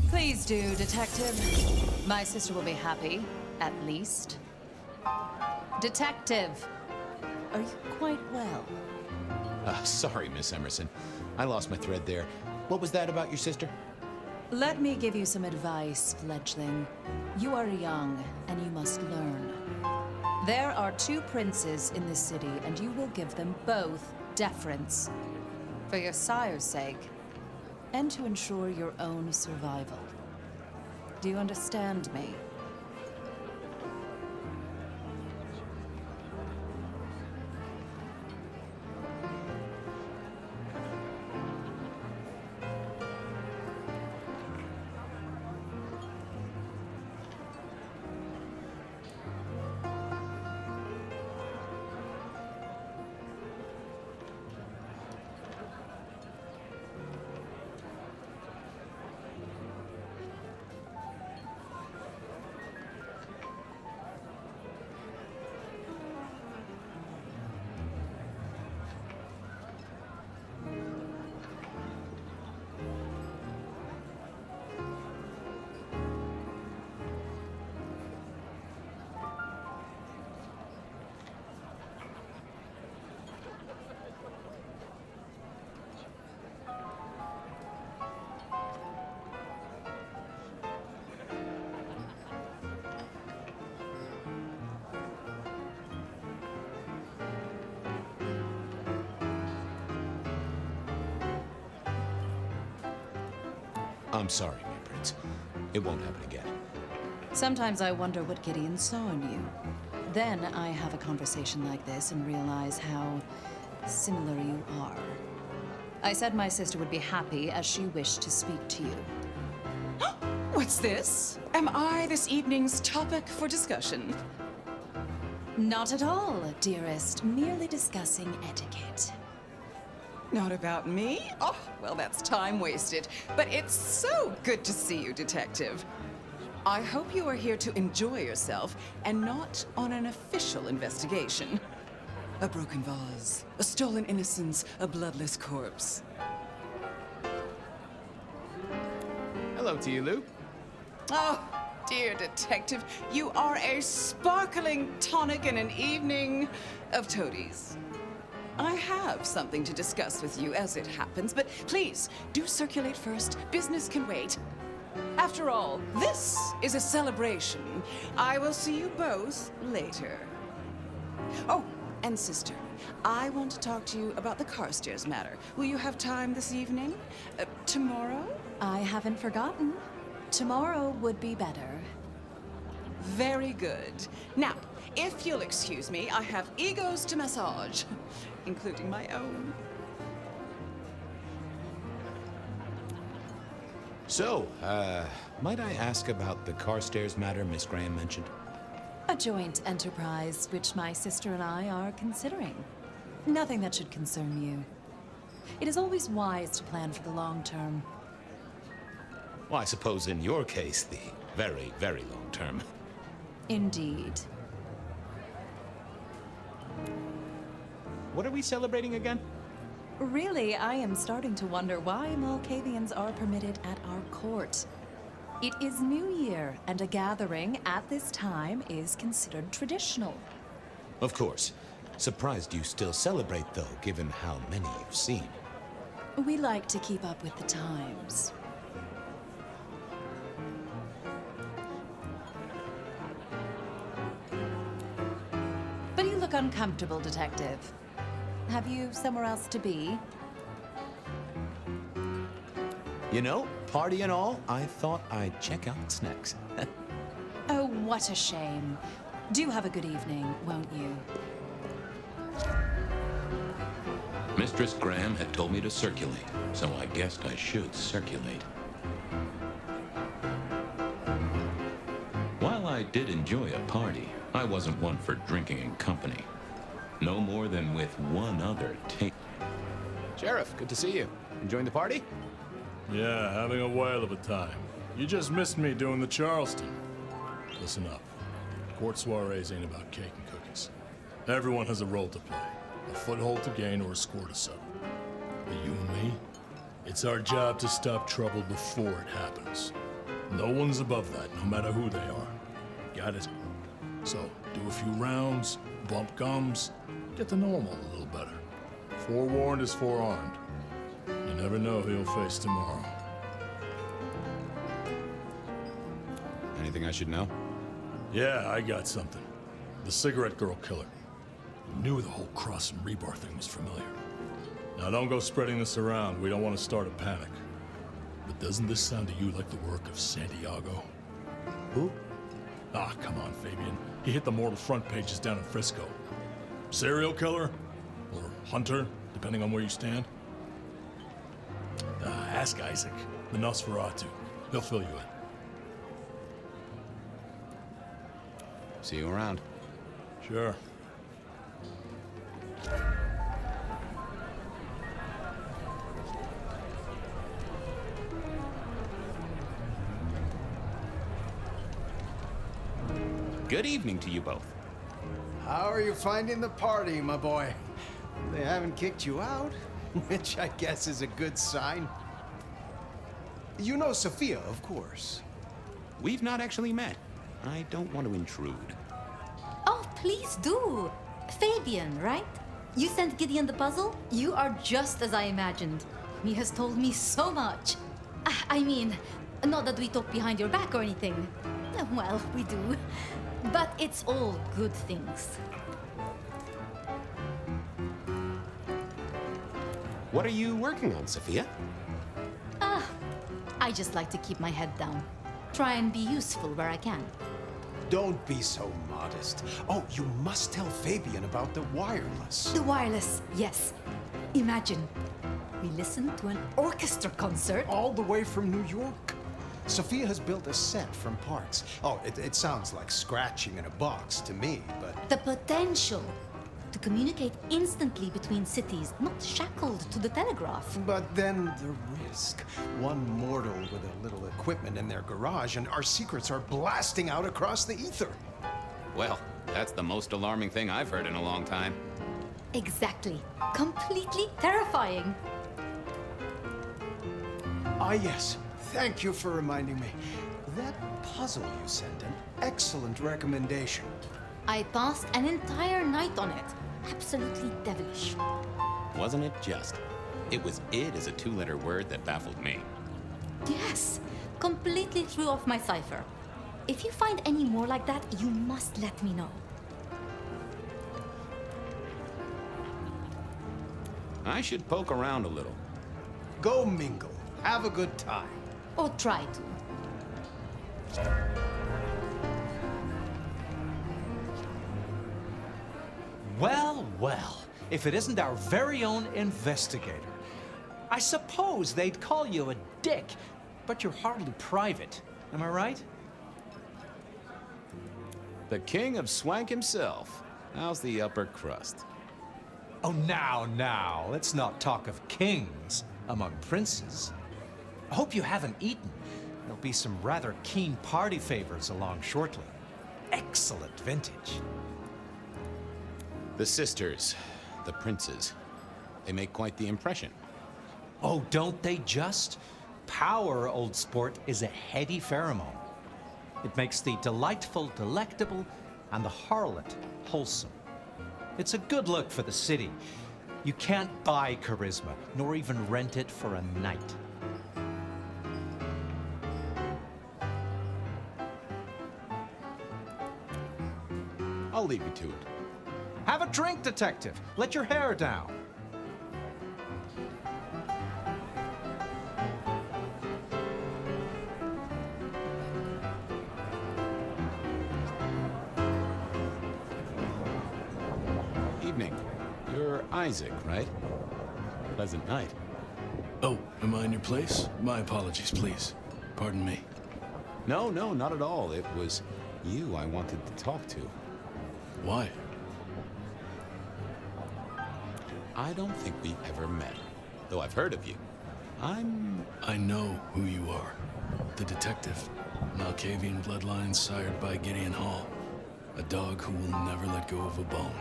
Please do, Detective. My sister will be happy, at least. Detective, are you quite well? Sorry, Miss Emerson. I lost my thread there. What was that about your sister? Let me give you some advice, fledgling. You are young, and you must learn. There are 2 princes in this city, and you will give them both deference. For your sire's sake, and to ensure your own survival. Do you understand me? I'm sorry, my prince. It won't happen again. Sometimes I wonder what Gideon saw in you. Then I have a conversation like this and realize how similar you are. I said my sister would be happy as she wished to speak to you. What's this? Am I this evening's topic for discussion? Not at all, dearest. Merely discussing etiquette. Not about me? Oh, well, that's time wasted. But it's so good to see you, Detective. I hope you are here to enjoy yourself and not on an official investigation. A broken vase, a stolen innocence, a bloodless corpse. Hello to you, Lou. Oh, dear Detective, you are a sparkling tonic in an evening of toadies. I have something to discuss with you as it happens, but please, do circulate first. Business can wait. After all, this is a celebration. I will see you both later. Oh, and sister, I want to talk to you about the Carstairs matter. Will you have time this evening? Tomorrow? I haven't forgotten. Tomorrow would be better. Very good. Now, if you'll excuse me, I have egos to massage, including my own. So, might I ask about the Carstairs matter Miss Graham mentioned? A joint enterprise which my sister and I are considering. Nothing that should concern you. It is always wise to plan for the long term. Well, I suppose in your case, the very, very long term. Indeed. What are we celebrating again? Really, I am starting to wonder why Malkavians are permitted at our court. It is New Year, and a gathering at this time is considered traditional. Of course. Surprised you still celebrate, though, given how many you've seen. We like to keep up with the times. But you look uncomfortable, Detective. Have you somewhere else to be? You know, party and all, I thought I'd check out snacks. Oh, what a shame. Do have a good evening, won't you? Mistress Graham had told me to circulate, so I guessed I should circulate. While I did enjoy a party, I wasn't one for drinking in company. No more than with one other taint. Sheriff, good to see you. Enjoying the party? Yeah, having a whale of a time. You just missed me doing the Charleston. Listen up. Court soirees ain't about cake and cookies. Everyone has a role to play. A foothold to gain or a score to settle. But you and me, it's our job to stop trouble before it happens. No one's above that, no matter who they are. Got it? So, do a few rounds, bump gums, get to know them all a little better. Forewarned is forearmed. You never know who you'll face tomorrow. Anything I should know? Yeah, I got something. The cigarette girl killer. Knew the whole cross and rebar thing was familiar. Now don't go spreading this around. We don't want to start a panic. But doesn't this sound to you like the work of Santiago? Who? Ah, come on, Fabian. He hit the mortal front pages down in Frisco. Serial killer? Or hunter, depending on where you stand? Ask Isaac, the Nosferatu. He'll fill you in. See you around. Sure. Good evening to you both. How are you finding the party, my boy? They haven't kicked you out, which I guess is a good sign. You know Sophia, of course. We've not actually met. I don't want to intrude. Oh, please do. Fabian, right? You sent Gideon the puzzle? You are just as I imagined. He has told me so much. I mean, not that we talk behind your back or anything. Well, we do. But it's all good things. What are you working on, Sophia? I just like to keep my head down. Try and be useful where I can. Don't be so modest. Oh, you must tell Fabian about the wireless. The wireless, yes. Imagine, we listened to an orchestra concert. All the way from New York. Sophia has built a set from parts. Oh, it sounds like scratching in a box to me, but... The potential to communicate instantly between cities, not shackled to the telegraph. But then the risk. One mortal with a little equipment in their garage and our secrets are blasting out across the ether. Well, that's the most alarming thing I've heard in a long time. Exactly. Completely terrifying. Ah, yes. Thank you for reminding me. That puzzle you sent, an excellent recommendation. I passed an entire night on it. Absolutely devilish. Wasn't it just? It was "id" as a two-letter word that baffled me. Yes. Completely threw off my cipher. If you find any more like that, you must let me know. I should poke around a little. Go mingle. Have a good time. Or try to. Well, well, if it isn't our very own investigator. I suppose they'd call you a dick, but you're hardly private. Am I right? The king of swank himself. How's the upper crust? Oh, now, let's not talk of kings among princes. I hope you haven't eaten. There'll be some rather keen party favors along shortly. Excellent vintage. The sisters, the princes, they make quite the impression. Oh, don't they just? Power, old sport, is a heady pheromone. It makes the delightful delectable and the harlot wholesome. It's a good look for the city. You can't buy charisma, nor even rent it for a night. I'll leave you to it. Have a about drink, Detective? Let your hair down. Evening. You're Isaac, right? Pleasant night. Oh, am I in your place? My apologies, please. Pardon me. No, not at all. It was you I wanted to talk to. Why? I don't think we've ever met, though I've heard of you. I know who you are. The detective. Malkavian bloodlines sired by Gideon Hall. A dog who will never let go of a bone.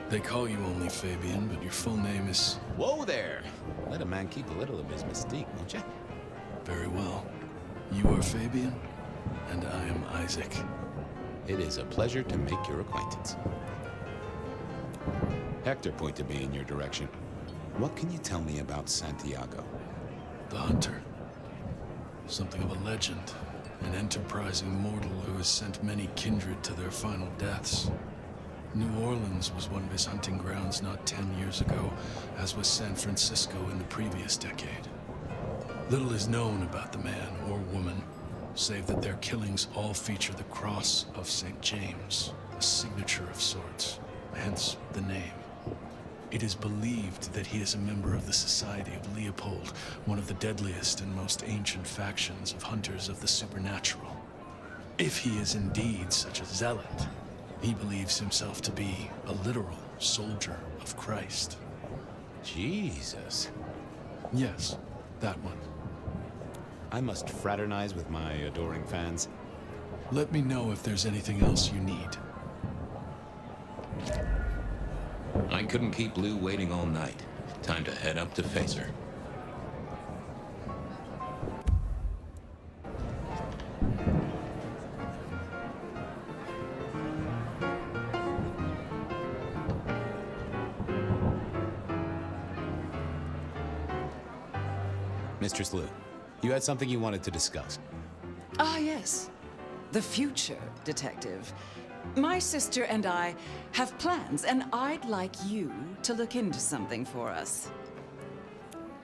They call you only Fabian, but your full name is... Whoa there! Let a man keep a little of his mystique, won't you? Very well. You are Fabian, and I am Isaac. It is a pleasure to make your acquaintance. Hector pointed me in your direction. What can you tell me about Santiago? The hunter. Something of a legend. An enterprising mortal who has sent many kindred to their final deaths. New Orleans was one of his hunting grounds not 10 years ago, as was San Francisco in the previous decade. Little is known about the man or woman, save that their killings all feature the cross of St. James, a signature of sorts, hence the name. It is believed that he is a member of the Society of Leopold, one of the deadliest and most ancient factions of hunters of the supernatural. If he is indeed such a zealot, he believes himself to be a literal soldier of Christ. Jesus. Yes, that one. I must fraternize with my adoring fans. Let me know if there's anything else you need. I couldn't keep Lou waiting all night. Time to head up to face her. Mistress Lou, you had something you wanted to discuss. Ah, yes. The future, Detective. My sister and I have plans, and I'd like you to look into something for us.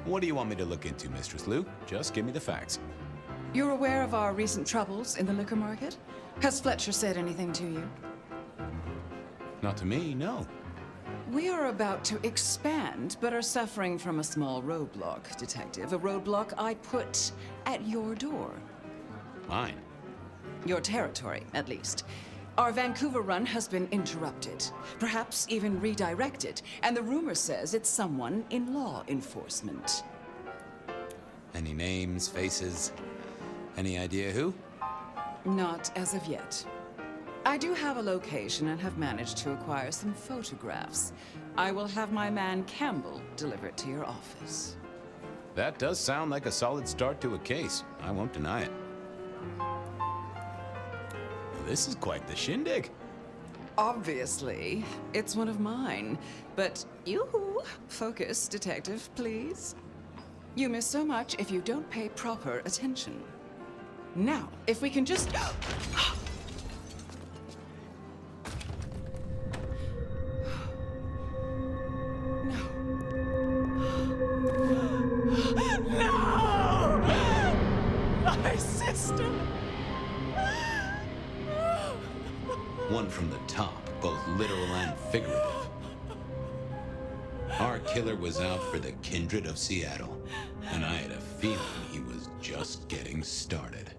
What do you want me to look into, Mistress Lou? Just give me the facts. You're aware of our recent troubles in the liquor market? Has Fletcher said anything to you? Not to me, no. We are about to expand, but are suffering from a small roadblock, Detective. A roadblock I put at your door. Mine? Your territory, at least. Our Vancouver run has been interrupted, perhaps even redirected, and the rumor says it's someone in law enforcement. Any names, faces? Any idea who? Not as of yet. I do have a location and have managed to acquire some photographs. I will have my man Campbell deliver it to your office. That does sound like a solid start to a case. I won't deny it. This is quite the shindig. Obviously, it's one of mine. But focus, Detective, please. You miss so much if you don't pay proper attention. Now, if we can just... No! My sister! One from the top, both literal and figurative. Our killer was out for the kindred of Seattle, and I had a feeling he was just getting started.